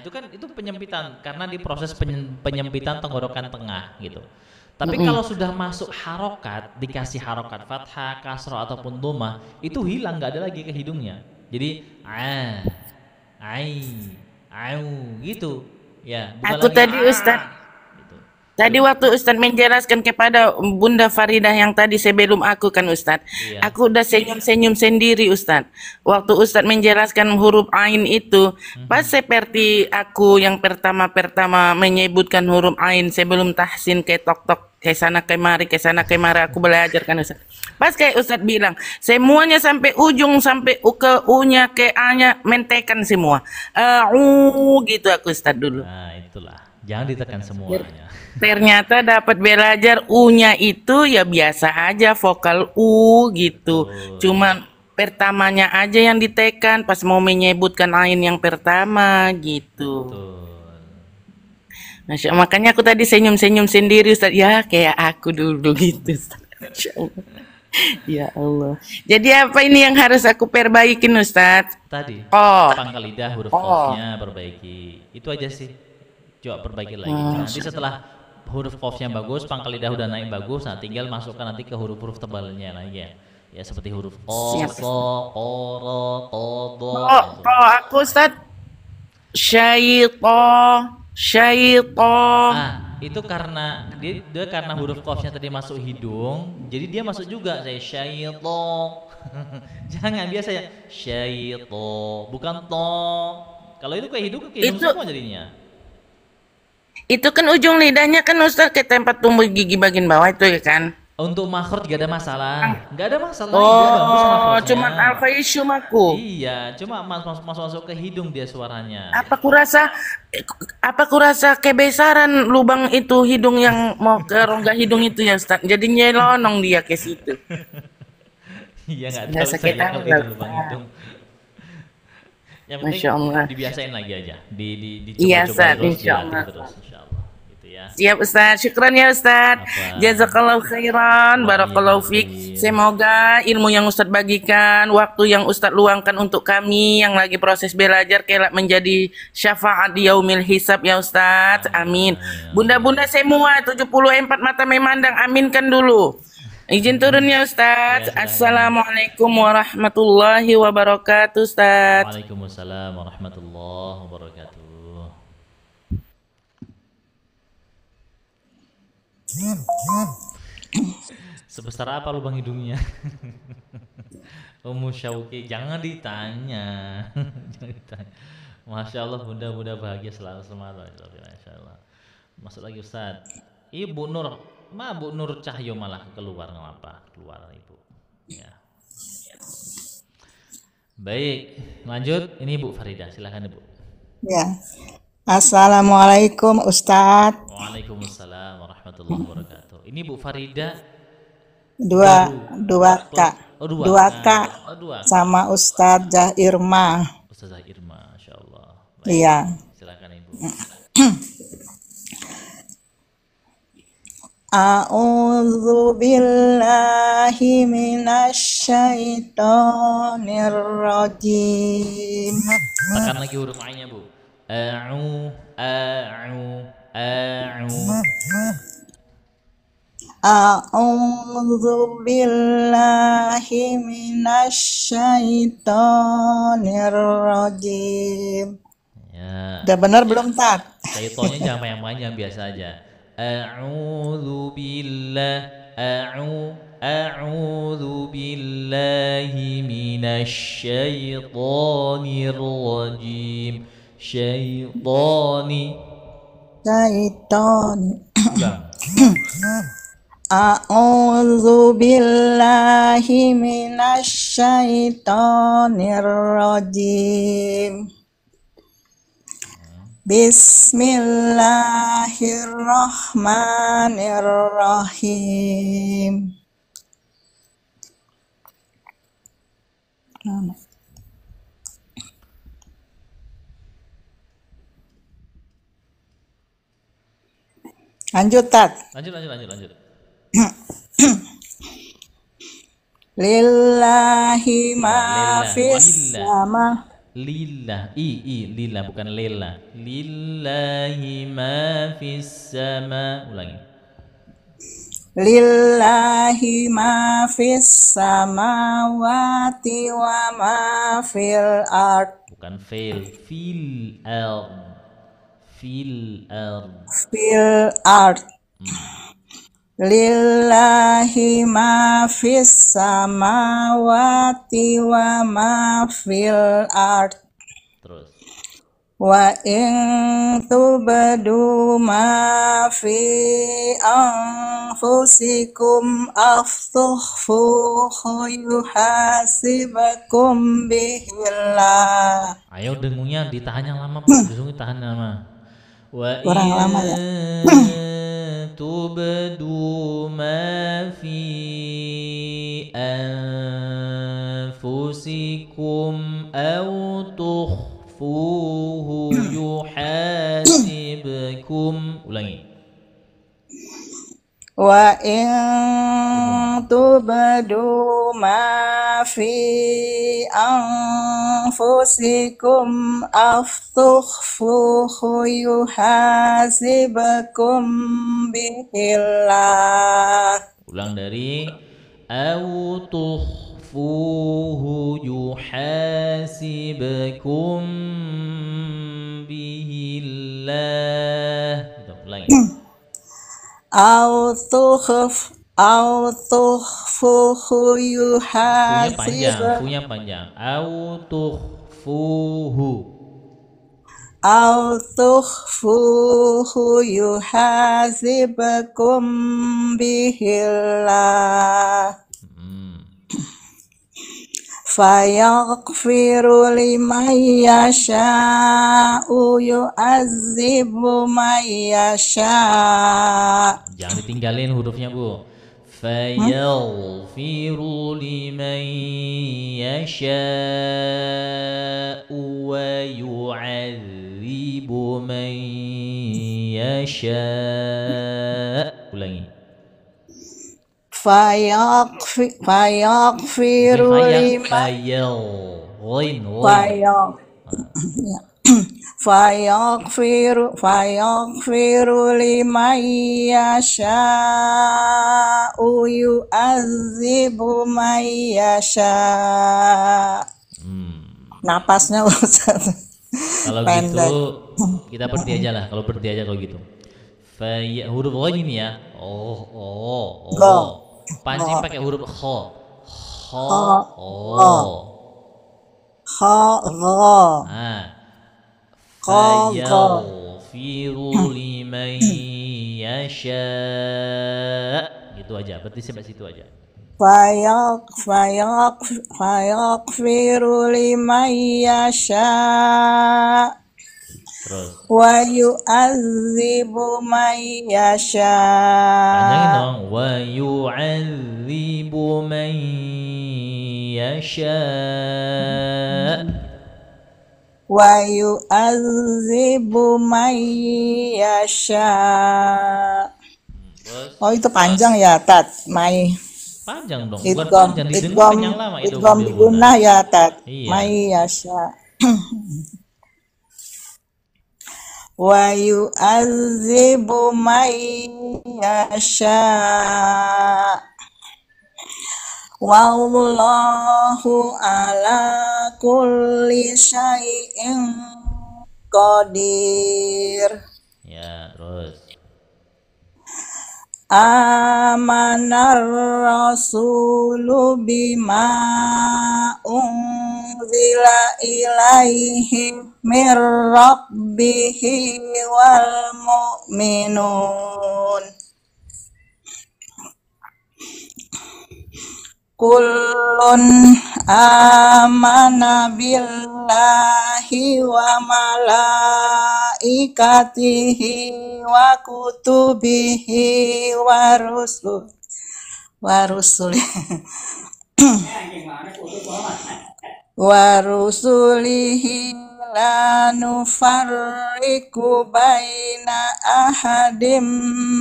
Itu kan itu penyempitan karena di proses penyempitan tenggorokan tengah gitu. Tapi kalau sudah masuk harokat, dikasih harokat fathah, kasroh ataupun dhamma, itu hilang, nggak ada lagi ke hidungnya. Jadi gitu. Ya, bukan Aku lagi tadi Ustaz. gitu. Tadi waktu Ustaz menjelaskan kepada Bunda Faridah yang tadi sebelum aku kan Ustaz, Iya. aku udah senyum-senyum sendiri Ustaz. Waktu Ustaz menjelaskan huruf ain itu, pas seperti aku yang pertama menyebutkan huruf ain sebelum tahsin ke tok-tok ke sana kemari aku belajar kan Ustaz. Pas kayak Ustaz bilang, semuanya sampai ujung sampai ke u-nya ke a-nya mentekan semua. Gitu aku Ustaz dulu. Nah, itulah. Jangan ditekan semuanya. Ternyata dapat belajar U-nya itu ya biasa aja vokal U gitu. Cuman pertamanya aja yang ditekan pas mau menyebutkan ain yang pertama gitu. Betul. Masya, makanya aku tadi senyum-senyum sendiri Ustaz. Ya kayak aku dulu gitu Ustaz. Masya Allah. Ya Allah. Jadi apa ini yang harus aku perbaikin Ustaz? Tadi Oh. pangkal lidah huruf qafnya perbaiki. Itu aja sih. Coba perbaiki lagi. Nanti setelah huruf qafnya bagus, pangkal lidah udah naik bagus, nah tinggal masukkan nanti ke huruf-huruf tebalnya lagi ya. Ya seperti huruf qaf, qara, qadha. Oh, aku Ustaz. Syaita. Itu karena dia karena huruf qafnya tadi masuk hidung, jadi dia masuk juga saya syaito. Jangan biasa ya syaito, bukan to. Kalau itu ke hidung semua jadinya. Itu kan ujung lidahnya kan Ustaz ke tempat tumbuh gigi bagian bawah itu ya kan? Untuk makhraj gak ada masalah. Gak ada masalah. Oh, cuma al-faishum aku. Iya, cuma masuk ke hidung dia suaranya. Apa kurasa kebesaran lubang itu hidung yang mau ke rongga hidung itu ya Ustaz. Jadi nyelonong dia ke situ. Iya enggak Nggak tahu sakit saya hati kalau lah. itu lubang hidung. Yang penting Masya Allah. dibiasain lagi aja. Iya, Dicoba-coba Ustaz, terus, insya dilatih Allah. terus insyaallah. Gitu ya. ya. Siap Ustaz, syukran ya Ustaz. Apa? Jazakallahu khairan, barakallahu fik. Waalaikumsalam. Semoga ilmu yang Ustaz bagikan, waktu yang Ustaz luangkan untuk kami yang lagi proses belajar kelak menjadi syafaat di yaumil hisab ya Ustaz. Amin. Bunda-bunda semua 74 mata memandang, aminkan dulu. Izin turun ya Ustaz. Ya, silakan. Assalamualaikum warahmatullahi wabarakatuh Ustaz. Waalaikumsalam warahmatullahi wabarakatuh. Sebesar apa lubang hidungnya? Ummu Syauqi, jangan ditanya. Jangan ditanya. Masya Allah, bunda-bunda bahagia selalu semangat. Masya Allah. Masuk lagi Ustaz. Ibu Nur, Bu Nur Cahyo malah keluar, ngapa? Keluar Ibu. Ya. Baik, lanjut. Ini Ibu Farida, silakan Ibu. Ya. Assalamualaikum Ustadz. Waalaikumsalam warahmatullahi wabarakatuh. Ini Bu Farida Dua Kak. Oh, Dua Kak Oh, dua. sama Ustadzah Irma. Ustazah Irma, Masya Allah. Baik, Iya. silakan Ibu. A'udzu billahi minasyaitonir rajim. Tekan lagi huruf A-nya Bu. A'u. A'udzu billahi minasyaitonir rajim. Ya. Udah benar belum, Tat? Syaitonnya jangan panjang-panjang, biasa aja. A'udzu billahi minasyaitonir rajim. Syaitoni. Syaiton. Ulang. A'udzu billahi minasyaitonir rajim. Bismillahirrahmanirrahim. Lanjut, Tat. Lanjut. Lillahi ma Lillah, fis lillah. sama. Lillah, lillah bukan lillah. Lillahi ma fis sama. Ulangi. Lillahi ma fis samawati wa ma fil ard. Bukan fil ard. Fil ard. Lillahi ma fis samawati wa ma fil ard. Terus. Wa in tubdu ma fi anfusikum aftukhfuhu yuhasibakum bihillah. Ayo dengungnya ditahan yang lama Pak. Dengungnya tahan lama. Wa Kurang lama ya. tubdu ma fi anfusikum aw tukhfuhu yuhasibkum. Ulangi. Wa in tubdu ma fi anfusikum aftukhfuhu yuhasibakum bihillah. Ulang dari au tukhfuhu yuhasibkum bihillah. Itu, ulangi. Au tukhfuhu Funya panjang. Au tukhfuhu. Au tukhfuhu yuhasibakum bihillah. Fayaghfiru liman yasha'u yu'adzibu man yasha'. Jangan ditinggalin hurufnya Bu. Fayaghfiru liman yasha'u wa yu'adzibu man yasha. Ulangi. Fayaghfiru liman Fayal. Ghain. fayak fayaghfiru liman yasha'u yu'adzibu man yasha'. Napasnya Ustaz. Kalau Pendek. gitu kita berhenti aja lah. Kalau berhenti aja kalau gitu. Huruf ghain ini ya. Oh. Go. Pancing pakai huruf kha. Kha. Kha gha Ah. Kha gha Fayaghfiru liman yasha. Gitu aja. Berarti sampai situ aja. fayaghfiru liman yasha' Terus wa yu'adzibu man panjangin yasha' dong. Wa yu'adzibu man yasha. wa yu'adzibu man yasha'. Terus Oh itu panjang ya Tat, Mai. panjang dong. Bukan Idgham panjang, didengar idgham panjang lama itu idgham mobil diguna ya Tat. Iya. Mai yasha. Wa yu'adzibu man yasha'. Wallahu ala kulli syai'in qadir. Ya, terus. Amanar rasulu bima unzila ilaihi mir rabbihi wal mu'minun. Kullun amana billahi wa malaikatihi wa kutubihi wa rusulihi la nufarriqu baina ahadim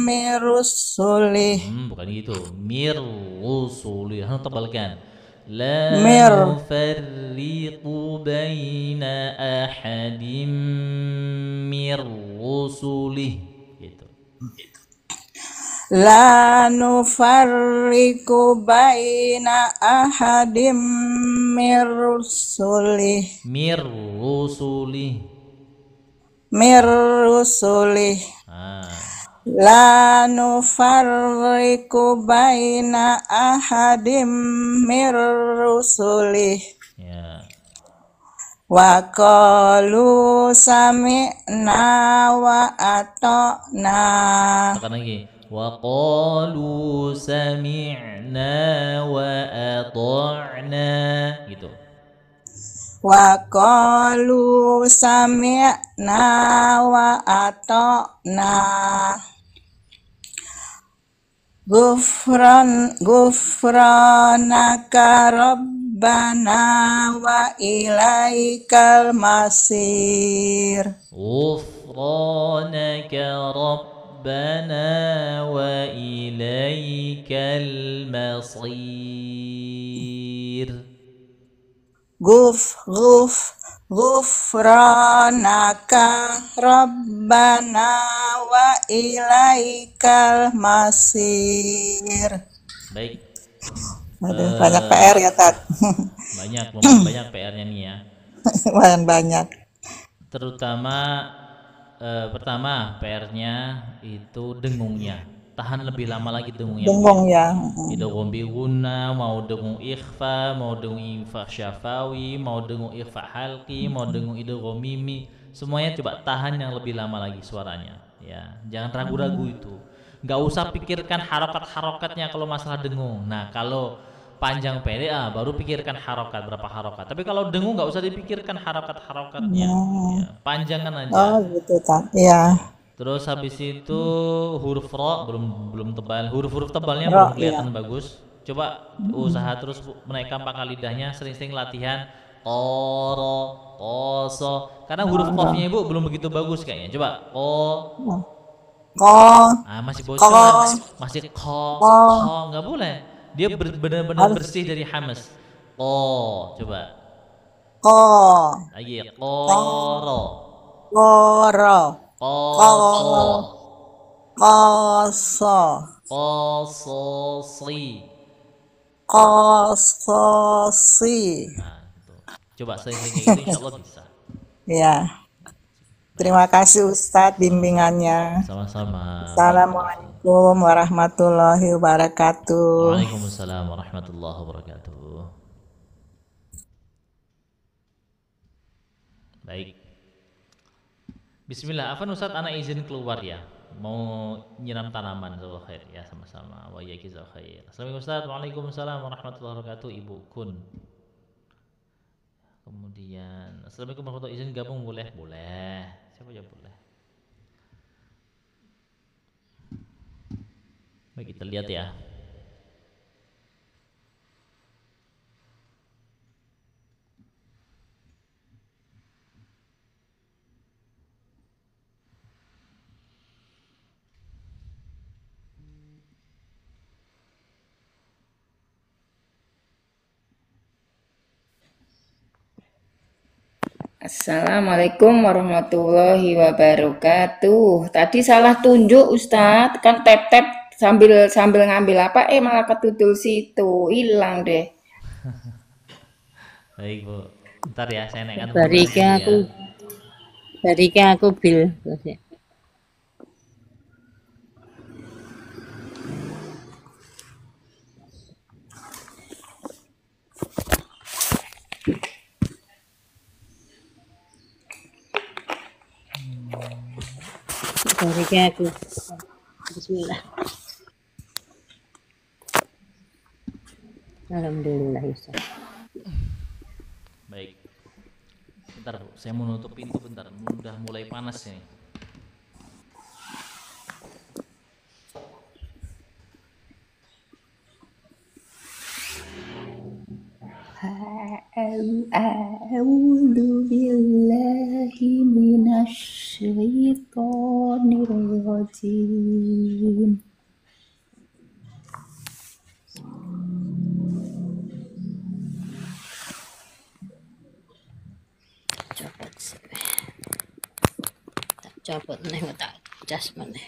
min rusulihi. Bukan gitu. Mir rusuli. Harus tebalkan. La Mir. nufarriqu baina ahadim mir rusulih. Gitu. La nufarriqu baina ahadim min rusulihi. Mir rusulih. Mir rusulihi. La nufarriqu baina ahadim min rusulihi. Ya. Wa qalu sami'na wa ata'na. Katakan lagi. Wa qalu sami'na wa ata'na. Gitu. Wa qalu sami'na wa ata'na. Gufranaka rabbana wa ilaikal masir. Ghufranaka rabbana wa ilaikal masir. Gufranaka Rabbana wa ilaikal masir. Baik. Aduh, banyak PR ya Tat. Banyak PR-nya nih ya. Banyak. Terutama pertama PR-nya itu dengungnya. Tahan lebih lama lagi dengungnya. Dengung ya. Idgham bi gunna, mau dengung ikhfa, mau dengung ikhfa syafawi, mau dengung ikhfa halqi, mau dengung idgham mimi, semuanya coba tahan yang lebih lama lagi suaranya ya. Jangan ragu-ragu itu. Nggak usah pikirkan harokat-harokatnya kalau masalah dengung. Nah, kalau panjang pendek baru pikirkan harokat berapa harokat. Tapi kalau dengung nggak usah dipikirkan harokat-harokatnya. Ya, panjangan aja. Oh gitu Tat. Iya. Terus habis itu huruf ro belum tebal. Huruf-huruf tebalnya Ro, belum kelihatan bagus. Coba usaha terus menaikkan pangkal lidahnya, sering-sering latihan qoro, qoso. Karena huruf qafnya Ibu belum begitu bagus kayaknya. Coba Ko, Masih ko, bocor, masih ko, nggak boleh. Dia benar-benar harus bersih dari hamas. Coba ko, lagi. ko, Qoro, koro, ko, qoso, koso, qososi. kososi. Gitu. Coba sering-sering kayak gitu, insya Allah bisa. Ya, Baik, terima kasih Ustadz bimbingannya. sama-sama. Barakallahu fiik. Assalamualaikum warahmatullahi wabarakatuh. Waalaikumsalam warahmatullahi wabarakatuh. Baik. Bismillah, Afan Ustadz, anak izin keluar ya. Mau nyiram tanaman, jazakallahu khair ya, sama-sama. Wa iyyakum jazakallahu khair. Assalamualaikum Ustadz. Waalaikumsalam warahmatullahi wabarakatuh. Ibu Kun. Kemudian Assalamualaikum warahmatullahi wabarakatuh. Izin gabung boleh? Boleh. Siapa aja boleh. Baik, kita lihat ya. Assalamualaikum warahmatullahi wabarakatuh. Tadi salah tunjuk Ustadz, kan tap-tap sambil ngambil apa, malah ketutul situ, hilang deh. Baik Bu, ntar ya saya naikkan Barike aku ya. barike aku bil. Barike aku. Bismillah. Alhamdulillah Ustaz. Baik. Bentar Bu, saya mau nutup pintu bentar. Udah mulai panas ini. A'udzu billahi minasyaitonir rajim. Copot sih. Tak copot nih, tak cas maneh.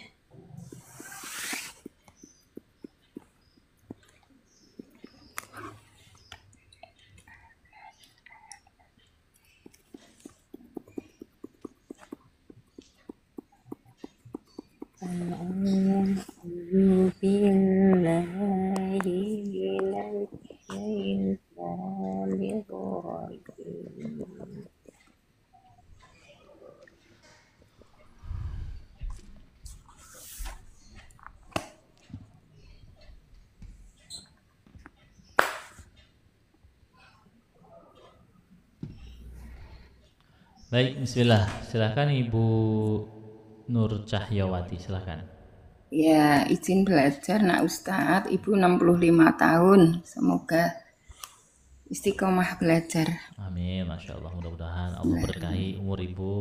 A'udzu billahi minasyaitonir rajim. Baik, bismillah. Silakan Ibu Nur Cahyawati, silakan. Ya, izin belajar nak Ustadz, Ibu 65 tahun. Semoga istiqomah belajar. Amin, Masya Allah. Mudah-mudahan Allah berkahi umur Ibu,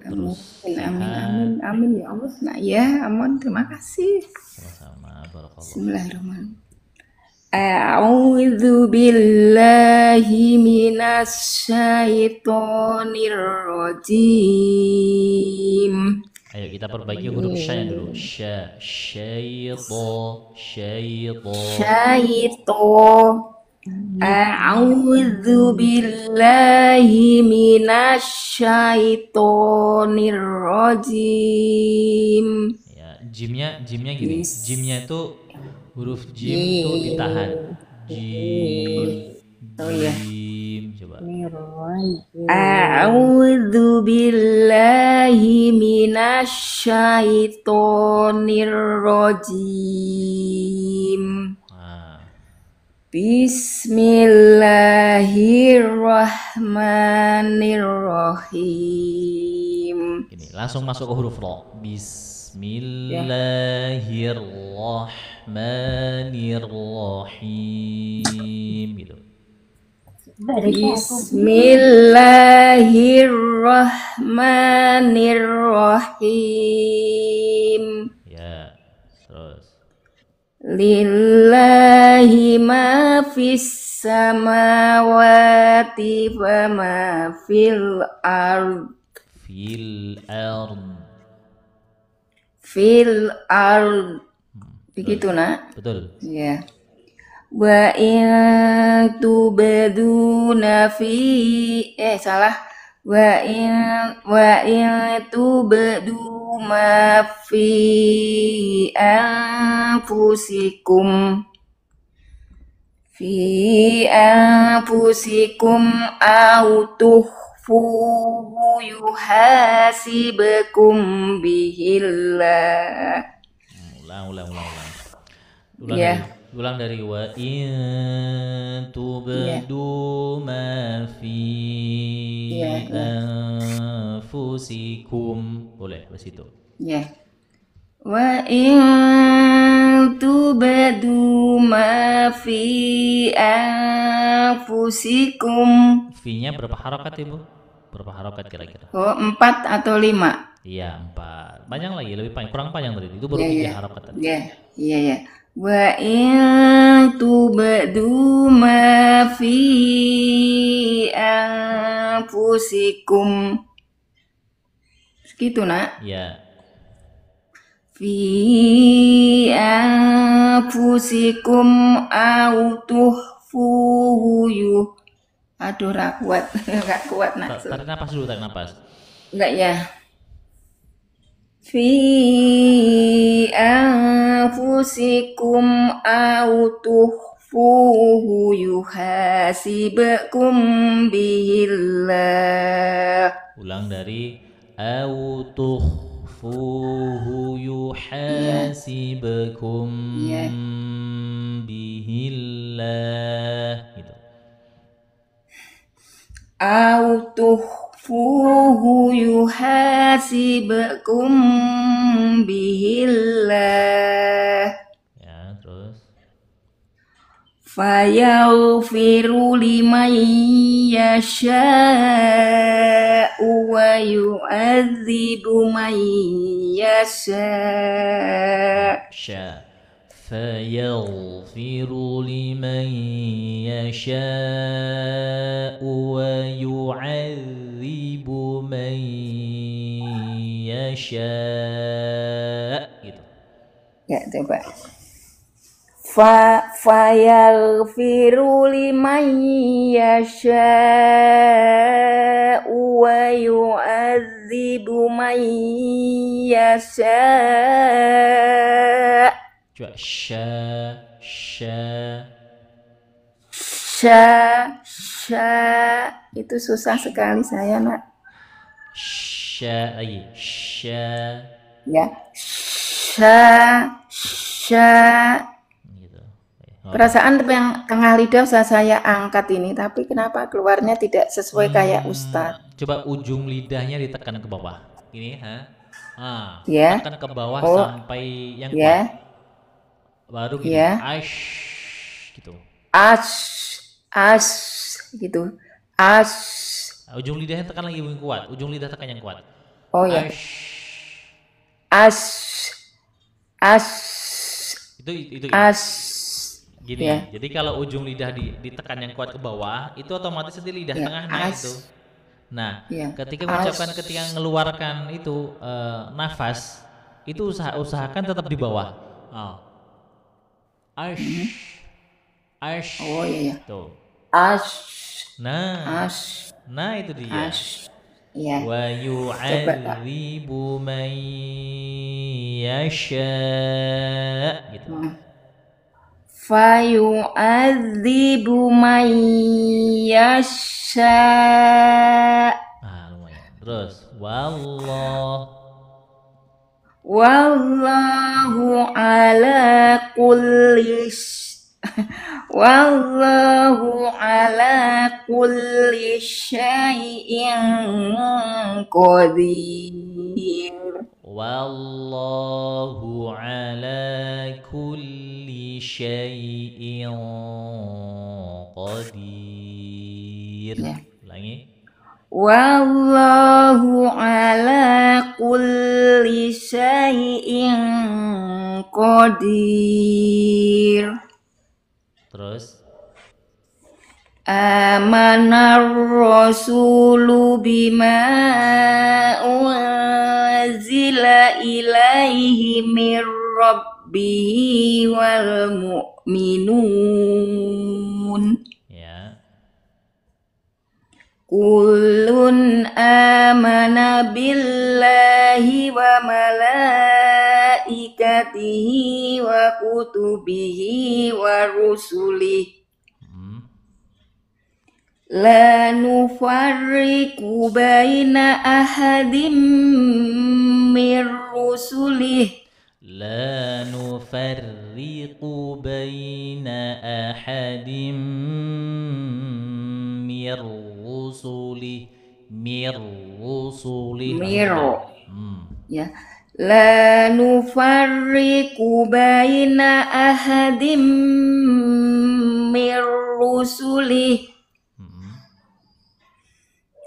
Amin, terus amin, sehat. amin, amin ya Allah. Nah ya, amin, terima kasih. Sama-sama. Barakallah. Bismillahirrahmanirrahim. A'udzu billahi minasyaitonir rajim. Ayo kita perbaiki huruf sya dulu. Sya, syaito, syaito. Syaito. A'udzu billahi minasyaitonir rajim. Ya, jimnya gini. Jimnya itu huruf jim itu ditahan. Jim. Oh ya. Jim. Coba. A'udzu billahi minasyaitonir rajim. Bismillahirrahmanirrahim. Gini, langsung masuk ke huruf ro. Bismillahirrahmanirrahim gitu. Bismillahirrahmanirrahim. Ya, terus. Lillahi ma fis samawati wa ma fil ard. Fil ard. Begitu, Nak? Betul. Ya. Wa in tubduna fi salah. Wa in tubdu ma fi anfusikum aw tukhfuhu yuhasibukum bihillah. Ulang dari wa in tubdu ma fi anfusikum. Boleh ke situ. Ya. Wa in tubdu ma fi anfusikum. Fi-nya berapa harokat, Ibu? Berapa harokat kira-kira? Oh, 4 atau 5? Iya, 4. Panjang lagi, lebih panjang, kurang panjang tadi. Itu baru 3 harokat tadi. Iya. Wa in tubdu ma fi anfusikum. Gitu, Nak? Iya. Fi anfusikum aw tukhfuhu. Aduh, gak kuat, Nak. Tarik napas dulu, tarik napas. Enggak ya. Fi anfusikum aw tukhfuhu yuhasibukum bihillah. Ulang dari aw tukhfuhu yuhasibukum bihillah. Gitu. Aw tukhfuhu yuhasibukum bihillah. Ya, terus. Fayaghfiru liman yasha'u wa yu'adzibu man yasha'. Fayaghfiru liman yasha'u wa yu'adzibu man yasha'. Gitu. Ya, coba. Fayaghfiru liman yasha'u wa yu'adzibu man yasha'. Coba Itu susah sekali saya, Nak. lagi. Ya. Gitu. Perasaan tengah lidah saya angkat ini, tapi kenapa keluarnya tidak sesuai kayak Ustadz? Coba ujung lidahnya ditekan ke bawah. Ini, Ya. tekan ke bawah sampai yang kuat. Baru gini, gitu. Gitu. Ujung lidahnya tekan lagi yang kuat. Ujung lidah tekan yang kuat. Oh ya. Itu. Gini. Ya. Jadi kalau ujung lidah ditekan yang kuat ke bawah, itu otomatis nanti lidah tengahnya itu. Nah, ketika mengucapkan, ketika mengeluarkan itu nafas, itu usahakan tetap di bawah. Oh iya. Tuh. Nah, itu dia. Ya. Wa yu'adzibu man yasha'. Gitu. Fa yu'adzibu man yasha'. Lumayan. Terus Wallahu ala kulli syai'in qadir. Wallahu ala kulli syai'in qadir. Ulangi. Wallahu ala kulli syai'in qadir. Terus Amanar rasulu bima unzila ilaihi mir rabbihi wal mu'minun. ya. Kullun amana billahi wa malaikatihi wa kutubihi wa rusulihi Hmm. la nufarriqu baina ahadim mir rusulihi لا نفرق بين أحد من رسله من رسله mir Hmm. ya la nufarriqu baina ahadim mir rusulihi Hmm.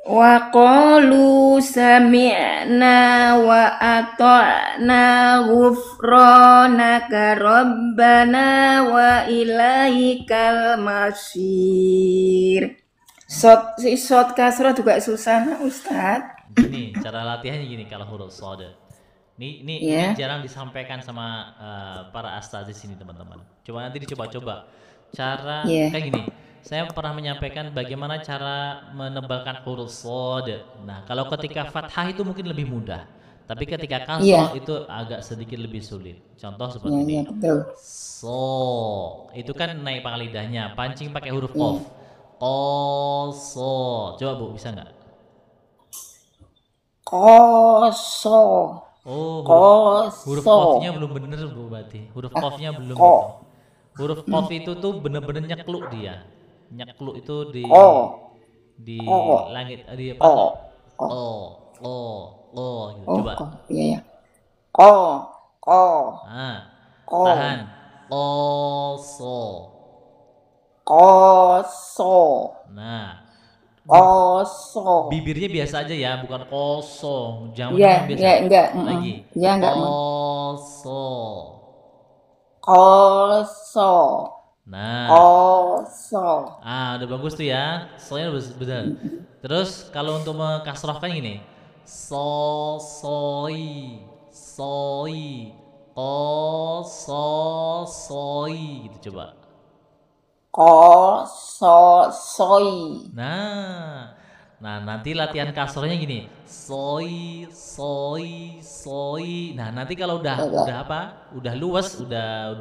wa qalu sami'na wa ata'na ghufranaka rabbana wa ilaikal masir. Sot kasroh juga susah nah Ustadz. Gini, cara latihannya gini kalau huruf shad. Ini Ya. jarang disampaikan sama para astaz di sini teman-teman. Coba nanti dicoba-coba. Cara Ya. kayak gini. Saya pernah menyampaikan bagaimana cara menebalkan huruf shad. Nah, kalau ketika fathah itu mungkin lebih mudah. Tapi ketika kasroh Iya. itu agak sedikit lebih sulit. Contoh seperti Ya, ini. ya betul. So, itu kan naik pangkal lidahnya, pancing pakai huruf qaf. Qoso. Coba Bu, bisa nggak? Koso. Oh, huruf Koso. qafnya belum bener Bu berarti. Huruf qafnya belum Ko. itu. Huruf qaf itu tuh bener-bener nyekluk dia. Nyekluk itu di Ko. di Ko. langit di apa? Ko. Gitu. Oh, Coba. ko. Iya ya. Ko. Ko. Nah, Ko. tahan. Qoso. Koso. Nah, Koso. bibirnya biasa aja ya, bukan kosong. Jangan Iya, biasa. iya, enggak. Lagi. Iya, enggak. Koso. Koso. Nah, Koso. udah bagus tuh ya. Soalnya benar. Terus kalau untuk mengkasrohkan gini. Soi, soi, soi gitu coba. Koso. Soi. Nah, nanti latihan kasrohnya gini. Soi, soi, soi. Nah, nanti kalau udah apa? Udah luas, udah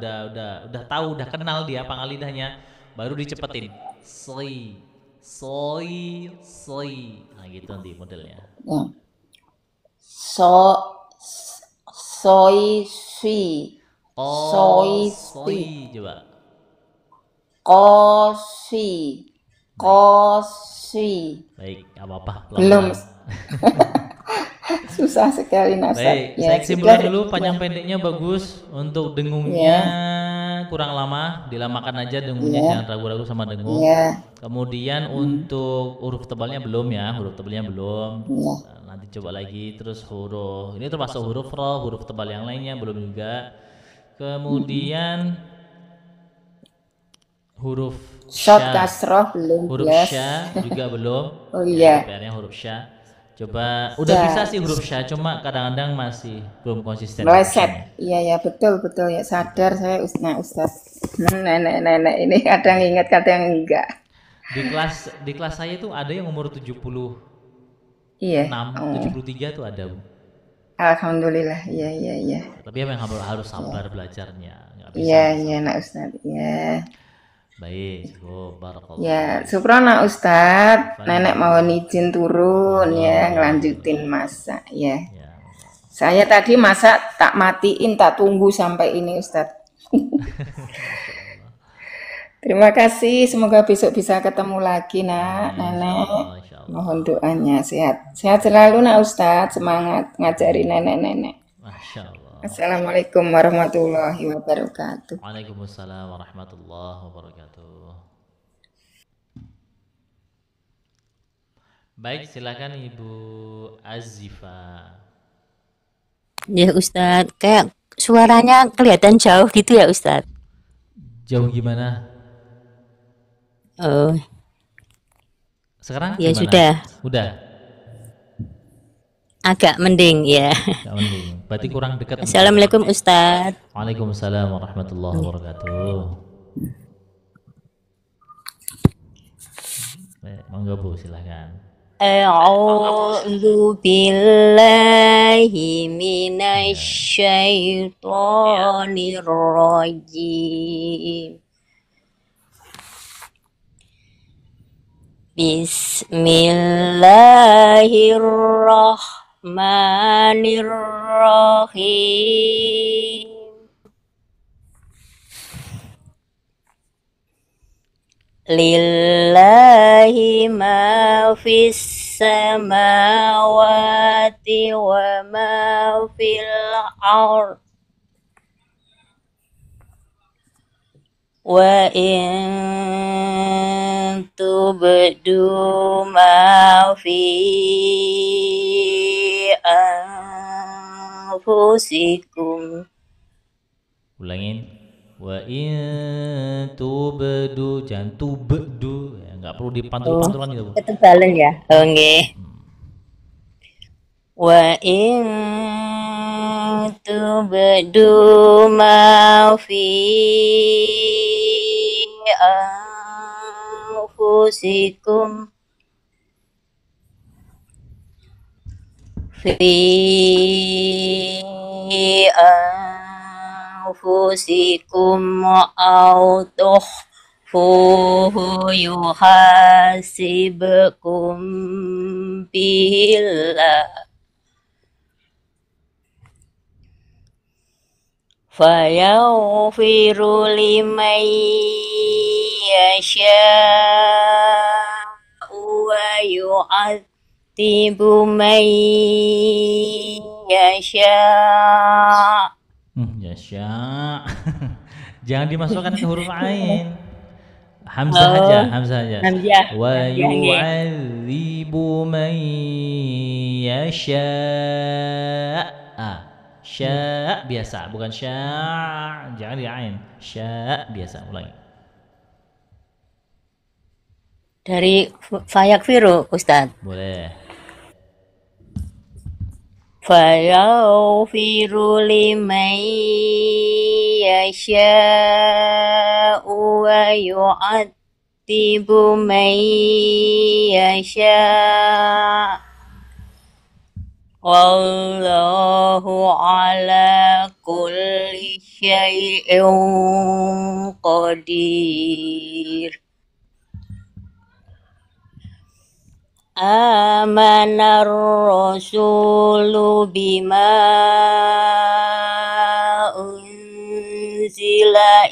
tahu, udah kenal dia pangkal lidahnya, baru dicepetin. Soi, soi, soi. Nah, gitu nanti modelnya. Ya. Soi. Si. Soi. Soi, coba. Kosi. Kosi. Baik, nggak apa-apa. Belum. pelan-pelan. Susah sekali Nasab. Baik, saya kesimpulan dulu panjang pendeknya bagus. Untuk dengungnya kurang lama, dilamakan aja dengungnya, jangan ragu-ragu sama dengung. Ya. Kemudian untuk huruf tebalnya belum ya, huruf tebalnya belum. Ya. Nanti coba lagi, terus huruf ini termasuk huruf ro, huruf tebal yang lainnya belum juga. Kemudian huruf Shot sya, kasroh belum. huruf Yes. sya juga belum. Oh iya. PR-nya huruf sya. Coba udah bisa sih huruf sya, cuma kadang-kadang masih belum konsisten. Meleset. Iya ya betul ya sadar saya Ustaz. Nenek ini kadang ingat kadang enggak. Di kelas saya tuh ada yang umur 76, Iya. 73 tuh ada, Bu. Alhamdulillah. Iya. Tapi memang harus sabar belajarnya. Nggak bisa. Iya nak Ustaz. Iya. Baik, barakallah. Ya, syukrona Ustaz. Nenek mau izin turun ya, ngelanjutin masak ya. Ya. Saya tadi masak tak matiin, tak tunggu sampai ini Ustaz. Terima kasih, semoga besok bisa ketemu lagi nak, nenek. Insyaallah. Mohon doanya sehat. Sehat selalu nak Ustaz, semangat ngajari nenek-nenek. Masya Allah. Assalamualaikum warahmatullahi wabarakatuh. Waalaikumsalam warahmatullahi wabarakatuh. Baik, silakan Ibu Azifa. Ya Ustadz, kayak suaranya kelihatan jauh gitu ya Ustadz. Jauh gimana? Oh, Sekarang ya gimana? sudah, Udah, agak mending ya. gak mending. Berarti kurang dekat mungkin. Assalamualaikum Ustadz. Waalaikumsalam warahmatullahi wabarakatuh. Monggo Bu, silahkan. A'udzu billahi minasyaitonir rajim. Bismillahirrahmanirrahim. Lillahi ma fis samawati wa ma fil ard. Wa in tubdu ma fi anfusikum. Ulangin. Wa in tubdu, jangan tubdu ya, nggak perlu dipantul-pantulan gitu Bu. Ketebalan ya. Oke. Wa in tubdu ma fi anfusikum fi anfusikum aw tukhfuhu yuhasibkum billah fayaghfiru liman yasha'u wa yu'adzibu man yasha'. Ya sya. Jangan dimasukkan ke huruf ain. Hamzah aja, Hamzah aja. Hamzah. Wa Hamzah, nggih. yu'adzibu man yasha'. Sya biasa, bukan sya. Jangan di ain. Sya biasa, ulangi. Dari Fayakfiru, Ustadz. Boleh. Fayaghfiru liman yasha'u wa yu'adzibu man yasha'. Wallahu ala kulli syai'in qadir. Amanar rasulu bima unzila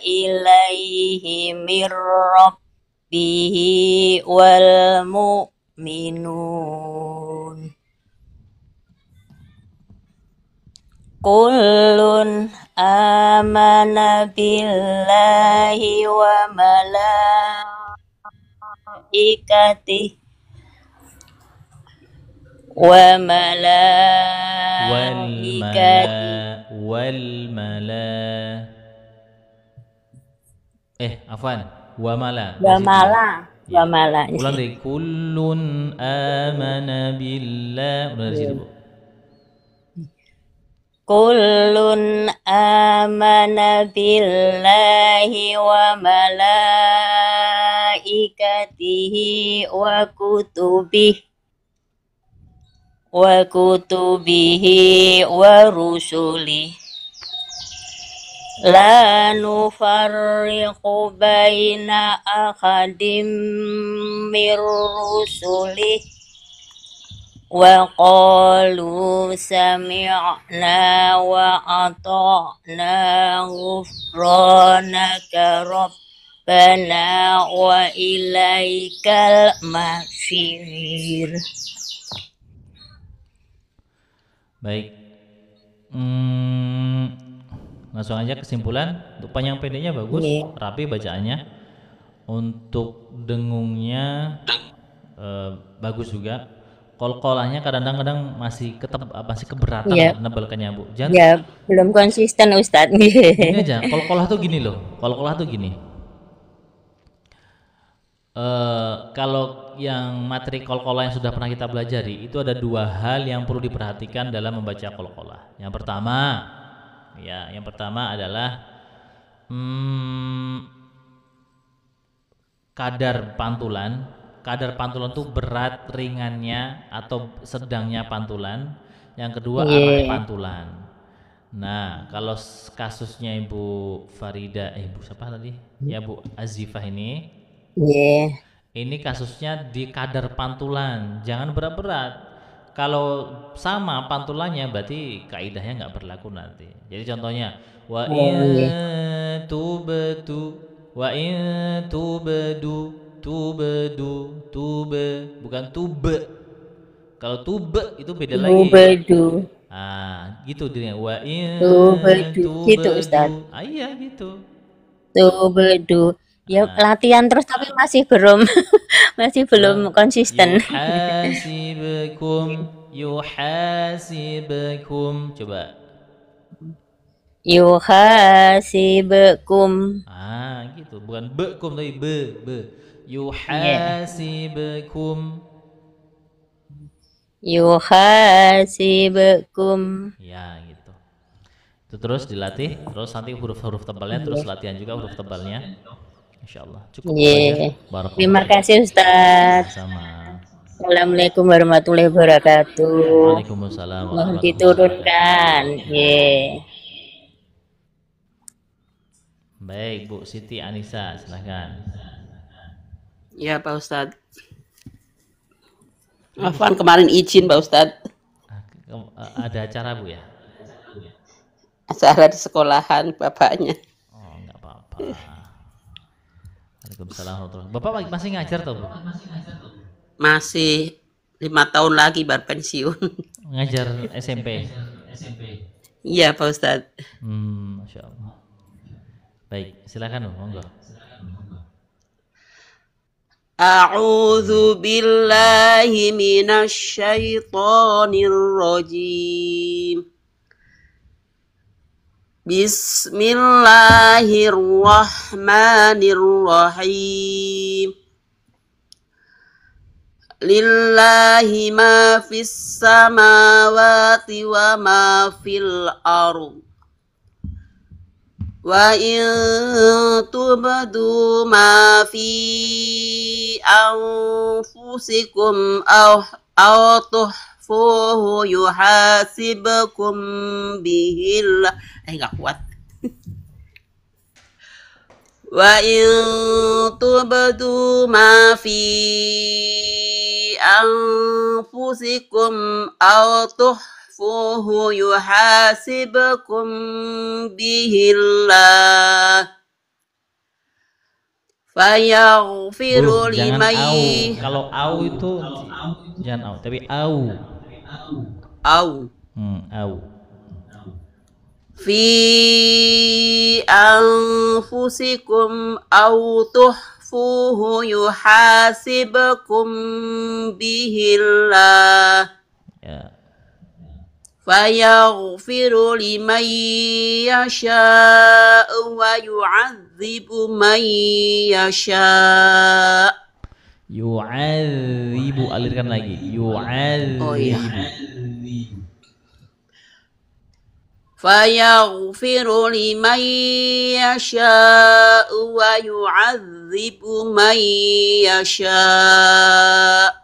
ilaihi mir rabbihi wal mu'minun. Kullun amana billahi wa malaikatihi wa malaikatihi Afwan, wa mala. wa mala. Ulang dari kullun amana billah. Udah dari situ Bu. Kullun amana billahi wa malaikatihi wa kutubihi wa rusulihi la nufarriqu baina ahadim mir rusulihi wa qalu sami'na wa ata'na ghufranaka rabbana wa ilaikal masir. Baik. Langsung aja kesimpulan. Untuk panjang pendeknya bagus, Iya. rapi bacaannya. Untuk dengungnya bagus juga. Kol-kolahnya kadang-kadang masih masih keberatan Iya. nebelkannya Bu. Jangan Ya, belum konsisten Ustadz. gini aja. Kol-kolah tuh gini loh. Kol-kolah tuh gini. Kalau yang materi kol-kolah yang sudah pernah kita pelajari itu ada dua hal yang perlu diperhatikan dalam membaca kol-kolah. Yang pertama adalah kadar pantulan. Kadar pantulan itu berat ringannya atau sedangnya pantulan. Yang kedua arah pantulan. Nah, kalau kasusnya Ibu Farida, Ibu siapa tadi? Ya Bu Azifah ini. Iya. Ini kasusnya di kadar pantulan, jangan berat-berat. Kalau sama pantulannya berarti kaidahnya nggak berlaku nanti. Jadi contohnya wa in tubtu bukan tube. Kalau tube itu beda lagi. Tubedu. Gitu dirinya wa in Tubedu. Gitu Ustadz. Iya gitu. Tubedu. Ya latihan terus tapi masih belum masih belum konsisten. Yuhasibukum. Coba. Yuhasibukum. Gitu. Bukan bekum tapi be. Yuhasibukum. Yuhasibukum. Ya gitu. Itu terus dilatih, terus nanti huruf-huruf tebalnya terus latihan juga huruf tebalnya. Insyaallah cukup Iya. Barakallahu. Terima kasih Ustadz. Sama. Assalamualaikum warahmatullahi wabarakatuh. Waalaikumsalam Mohon warahmatullahi diturunkan. Iya. Baik, Bu Siti Anissa, silahkan. Ya Pak Ustadz. Afwan kemarin izin Pak Ustadz. Ada acara Bu ya? Acara di sekolahan bapaknya. Oh, enggak apa-apa. Waalaikumsalam warahmatullahi. Bapak masih ngajar toh, Bu? Masih 5 tahun lagi baru pensiun. Ngajar SMP. Iya Pak Ustadz. Masya Allah. Baik, silakan Bu, monggo. A'udzu billahi minasy syaithanir rajim. Bismillahirrahmanirrahim. Lillahi ma fis samawati wa ma fil ardh. Wa in tubdu ma fi anfusikum aw tukhfuhu yuhasibukum bihil. Enggak kuat. Wa in tubdu ma fi anfusikum aw tukhfuhu yuhasibukum bihillah fayaghfiru Jangan liman. Kalau au itu jangan au, tapi au. Au fi anfusikum aw tukhfuhu yuhasibukum bihillah. Ya. Fayaghfiru liman yasha'u wa yu'adzibu man yasha'. Yu'adzibu, alirkan lagi. Yu'adzibu. Oh iya. Fayaghfiru liman yasha'u wa yu'adzibu man yasha'.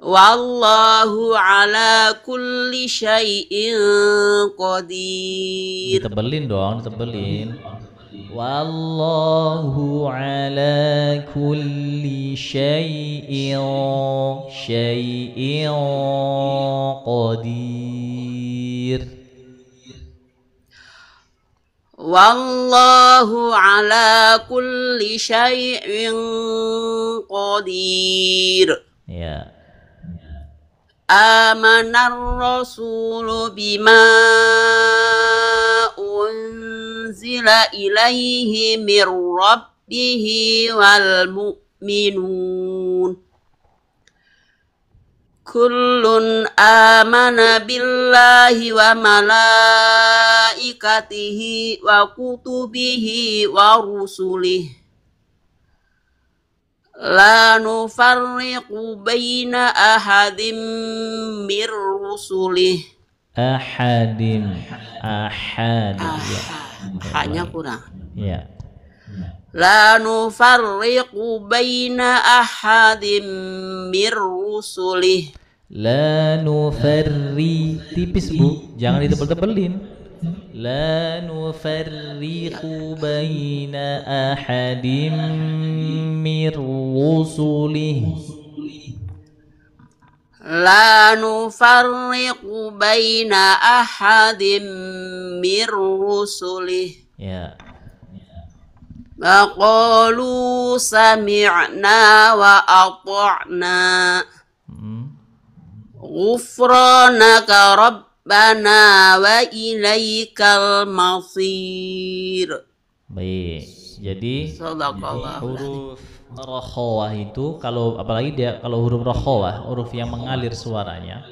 Wallahu ala kulli syai'in qadir. Ditebelin dong, ditebelin. Wallahu ala kulli syai'in qadir. Wallahu ala kulli syai'in qadir. Ya. Amanar rasulu bima unzila ilaihi mir rabbihi wal mu'minun. Kullun amana billahi wa malaikatihi wa kutubihi wa rusulihi la nufarriqu baina ahadim mir rusulihi. Ahadim ya. Haknya kurang. Ya. La nufarriqu baina ahadim mir rusulihi. La nufarri, tipis Bu, jangan ditebel-tebelin. La nufarriqu baina ahadim mir rusulih. La nufarriqu baina ahadim mir rusulih. Ya. Wa qalu sami'na wa ata'na. Ghufranaka rabbana wa ilaikal masir. Baik. Jadi Sadaqallah. huruf rokhawah itu kalau apalagi dia kalau huruf rokhawah, huruf yang mengalir suaranya,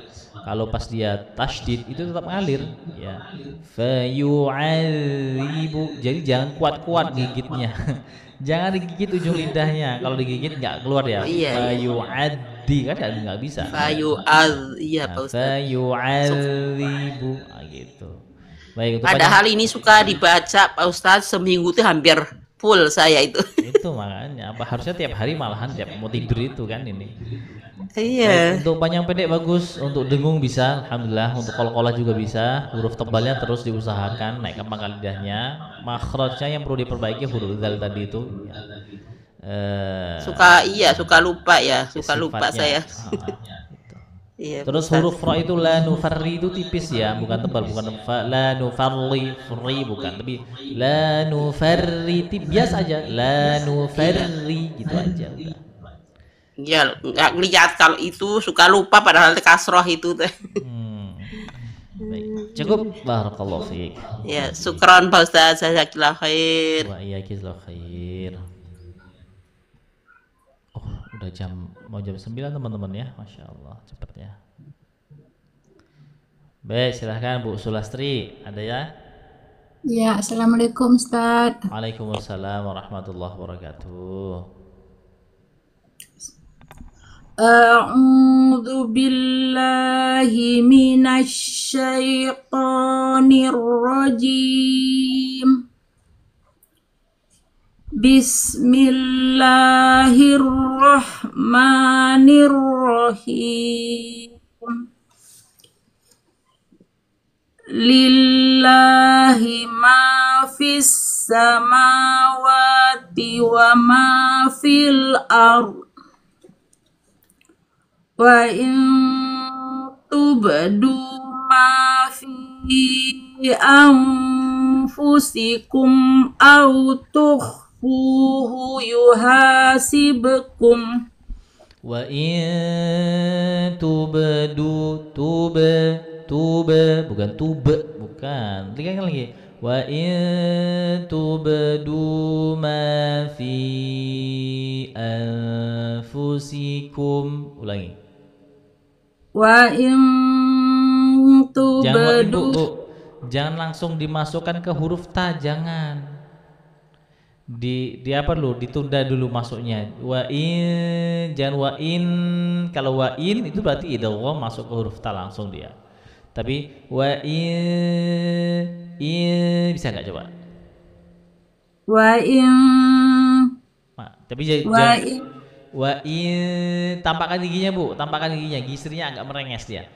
kalau pas dia tasydid itu tetap mengalir ya. Fayu'adzibu. Jadi jangan kuat-kuat gigitnya. Jangan digigit ujung lidahnya. Kalau digigit nggak keluar ya. Fayu'adzi kan nggak bisa. Iya Pak Ustaz. Fayu'adzibu gitu. Baik, untuk Padahal ini suka dibaca Pak Ustaz seminggu tuh hampir full saya itu. itu makanya apa harusnya tiap hari malahan tiap mau tidur itu kan ini. Iya. Untuk panjang pendek bagus, untuk dengung bisa, alhamdulillah. Untuk qalqalah juga bisa. Huruf tebalnya terus diusahakan, naikkan pangkal lidahnya. Makhrajnya yang perlu diperbaiki huruf dzal tadi itu. Suka lupa ya, suka lupa saya. Gitu. Iya. Terus huruf ra itu la nufarri itu tipis ya, bukan tebal, bukan la nufarri fri bukan, tapi la nufarri biasa aja, la nufarri gitu aja udah. Ya nggak lihat kalau itu suka lupa padahal kasroh itu teh. Baik, cukup. Barakallahu fiik. Ya, syukran Pak Ustaz, jazakallahu khair. Wa iyyakallahu khair. Oh, udah mau jam 9 teman-teman ya. Masya Allah, cepatnya. Baik, silahkan Bu Sulastri, ada ya? Ya, assalamualaikum Ustaz. Waalaikumsalam warahmatullahi wabarakatuh. A'udzu billahi minasy syaithanir rajim. Bismillahirrahmanirrahim. Lillahi ma fis samawati wa ma fil ardh. Wa in tubdu ma fi anfusikum aw tukhfuhu yuhasibkum. Wa in tubdu bukan bukan. Lihat lagi. Wa in tubdu ma fi anfusikum. Ulangi. Wa in tubdu. Jangan langsung dimasukkan ke huruf ta, jangan. Di apa dulu? Ditunda dulu masuknya. Wa in, jangan wa in. Kalau wa in itu berarti idgham masuk ke huruf ta langsung dia. Tapi wa in bisa nggak coba? Wa in. Tapi jangan. Wa in, tampakkan giginya Bu, tampakkan giginya, gisrinya agak merenges dia.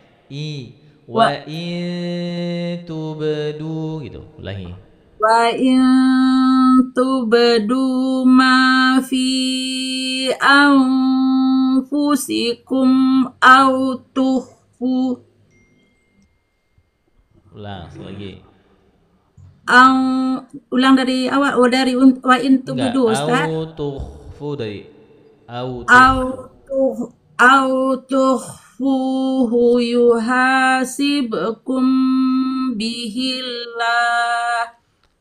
Wa in tubdu gitu, ulangi. Wa in tubdu ma fi anfusikum aw tukhfu. Ulang lagi. Ulang dari awal, dari wa in tubdu Ustaz. Au tukhfu dari au tukhfu tukhfuhu yuhasibkum bihillah.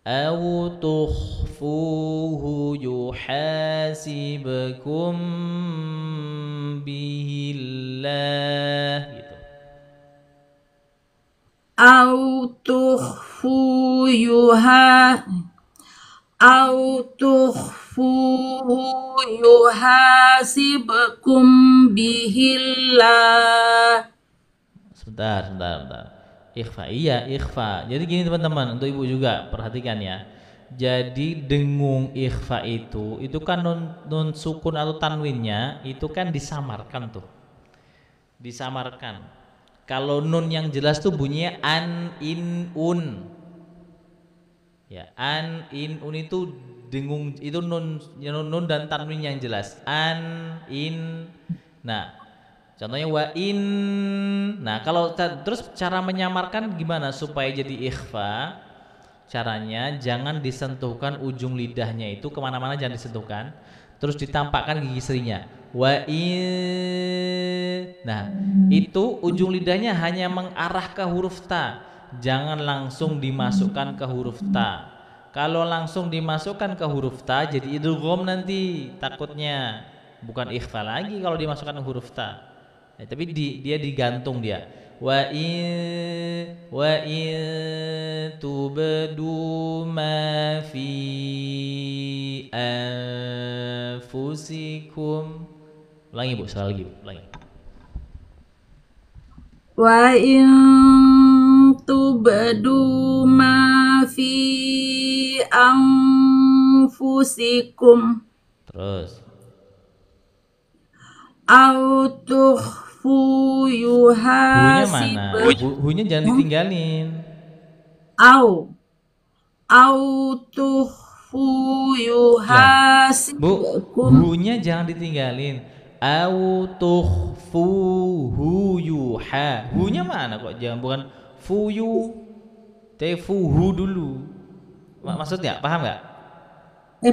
Au tukhfuhu yuhasibkum bihillah gitu. Au tukhfu yuhasibkum bihillah. Sebentar. Ikhfa, iya ikhfa. Jadi gini teman-teman, untuk ibu juga perhatikan ya. Jadi dengung ikhfa itu kan nun sukun atau tanwinnya itu kan disamarkan tuh. Disamarkan. Kalau nun yang jelas tuh bunyinya an, in, un. Ya, an, in, un itu dengung, itu nun dan tanwin yang jelas. An, in. Nah, contohnya wa in. Nah, kalau terus cara menyamarkan gimana supaya jadi ikhfa? Caranya jangan disentuhkan ujung lidahnya itu kemana-mana, jangan disentuhkan. Terus ditampakkan gigi serinya. Wa in. Nah, itu ujung lidahnya hanya mengarah ke huruf ta. Jangan langsung dimasukkan ke huruf ta. Kalau langsung dimasukkan ke huruf ta jadi idgham nanti takutnya. Bukan ikhfa lagi kalau dimasukkan ke huruf ta. Tapi dia digantung dia. Wa in tubdu ma fi anfusikum. Ulangi Bu, sekali lagi Bu, ulangi. Wa in tubdu ma fi anfusikum Terus au tukhfu hunya mana? yuhasibkum. Hunya jangan ditinggalin. Au tukhfu Bu, yuhasibkum. hunya jangan ditinggalin. Au tukhfuhu yuha. Hunya mana kok? Jangan, bukan fuyu. Fuhu dulu. Maksudnya paham nggak?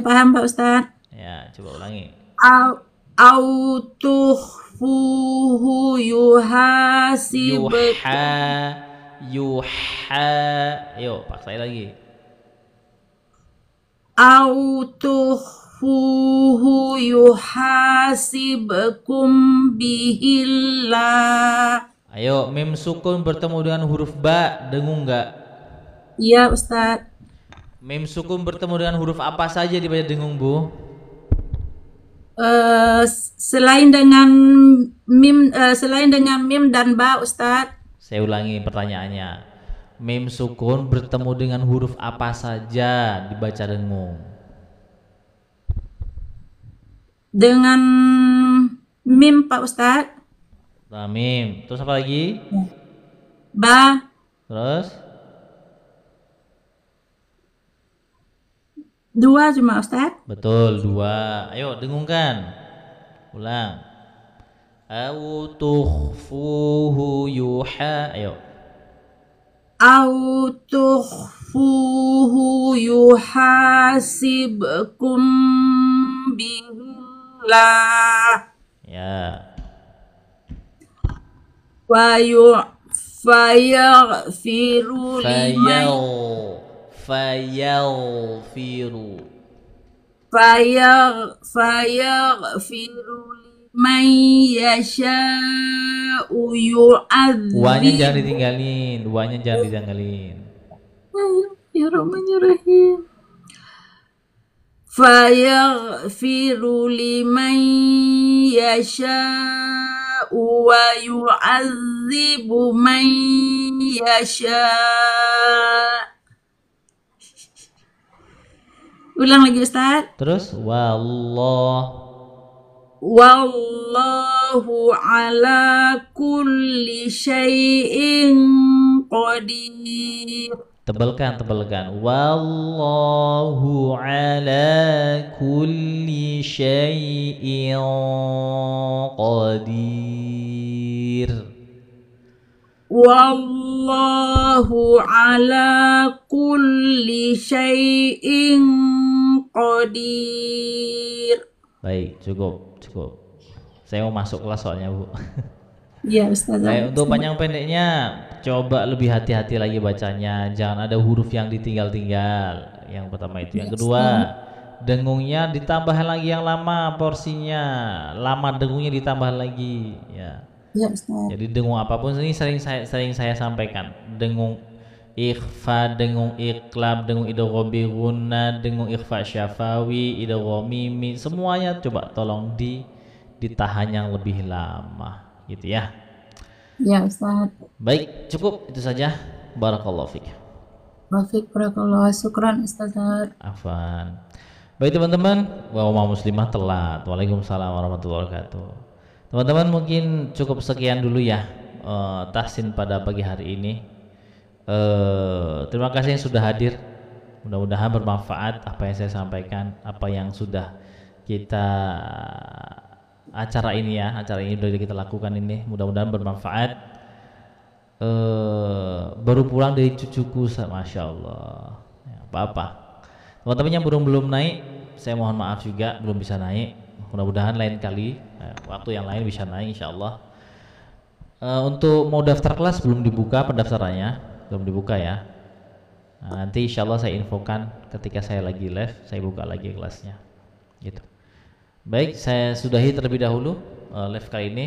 Paham Pak Ustadz. Ya, coba ulangi. Au tukhfuhu yuhasibkum. Yuha. Ayo, paksain lagi. Au tukhfuhu yuhasibkum bihillah. Ayo, mim sukun bertemu dengan huruf ba, dengung nggak? Iya Ustadz. Mim sukun bertemu dengan huruf apa saja dibaca dengung Bu? Selain dengan mim dan ba Ustadz. Saya ulangi pertanyaannya. Mim sukun bertemu dengan huruf apa saja dibaca dengung? Dengan mim Pak Ustadz. Nah, mim. Terus apa lagi? Ba. Terus? Dua cuma Ustadz. Betul, dua. Ayo dengungkan. Ulang. Au tukhfuhu yuha. Ayo. Au tukhfuhu yuhasibkum billah. Ya. Fayaghfiru liman yasha'u yu'adzib. Wanya jangan ditinggalin. Wanya jangan ditinggalin. Ya Rahmanirrahim. Fayaghfiru liman yasha'u wa yu'adzibu man yasha'. Ulang lagi Ustaz. Terus Wallahu ala kulli syai'in qadir. Tebalkan. Wallahu ala kulli syai'in qadir. Wallahu ala kulli syai'in qadir. Baik, cukup. Saya mau masuk kelas soalnya Bu. Iya Ustazah. Baik, untuk panjang pendeknya coba lebih hati-hati lagi bacanya, jangan ada huruf yang ditinggal-tinggal. Yang pertama itu. Yang kedua, dengungnya ditambah lagi yang lama porsinya, lama dengungnya ditambah lagi ya. Iya Ustaz. Jadi dengung apapun ini sering saya sampaikan. Dengung ikhfa, dengung iqlab, dengung idgham bi gunna, dengung ikhfa syafawi, idgham mimi, semuanya coba tolong ditahan yang lebih lama gitu ya. Iya Ustaz. Baik, cukup itu saja. Barakallahu fiik. Wafik barakallah. Syukran Ustazah. Afan. Baik teman-teman, wa muslimah telat. Waalaikumsalam warahmatullahi wabarakatuh. Teman-teman mungkin cukup sekian dulu ya tahsin pada pagi hari ini. Terima kasih yang sudah hadir. Mudah-mudahan bermanfaat apa yang saya sampaikan, apa yang sudah kita acara ini sudah kita lakukan ini. Mudah-mudahan bermanfaat. Baru pulang dari cucuku, masya Allah. Ya, apa-apa. Teman-teman yang belum naik, saya mohon maaf juga belum bisa naik. Mudah-mudahan lain kali, waktu yang lain bisa naik, insya Allah. Untuk mau daftar kelas belum dibuka pendaftarannya, belum dibuka ya. Nah, nanti insya Allah saya infokan ketika saya lagi live, saya buka lagi kelasnya. Gitu. Baik, saya sudahi terlebih dahulu live kali ini.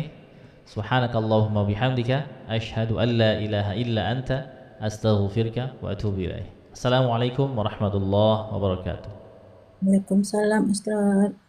Subhanakallahumma bihamdika asyhadu an la ilaha illa anta astaghfiruka wa atubu ilaik. Assalamualaikum warahmatullahi wabarakatuh. Waalaikumsalam Ustaz.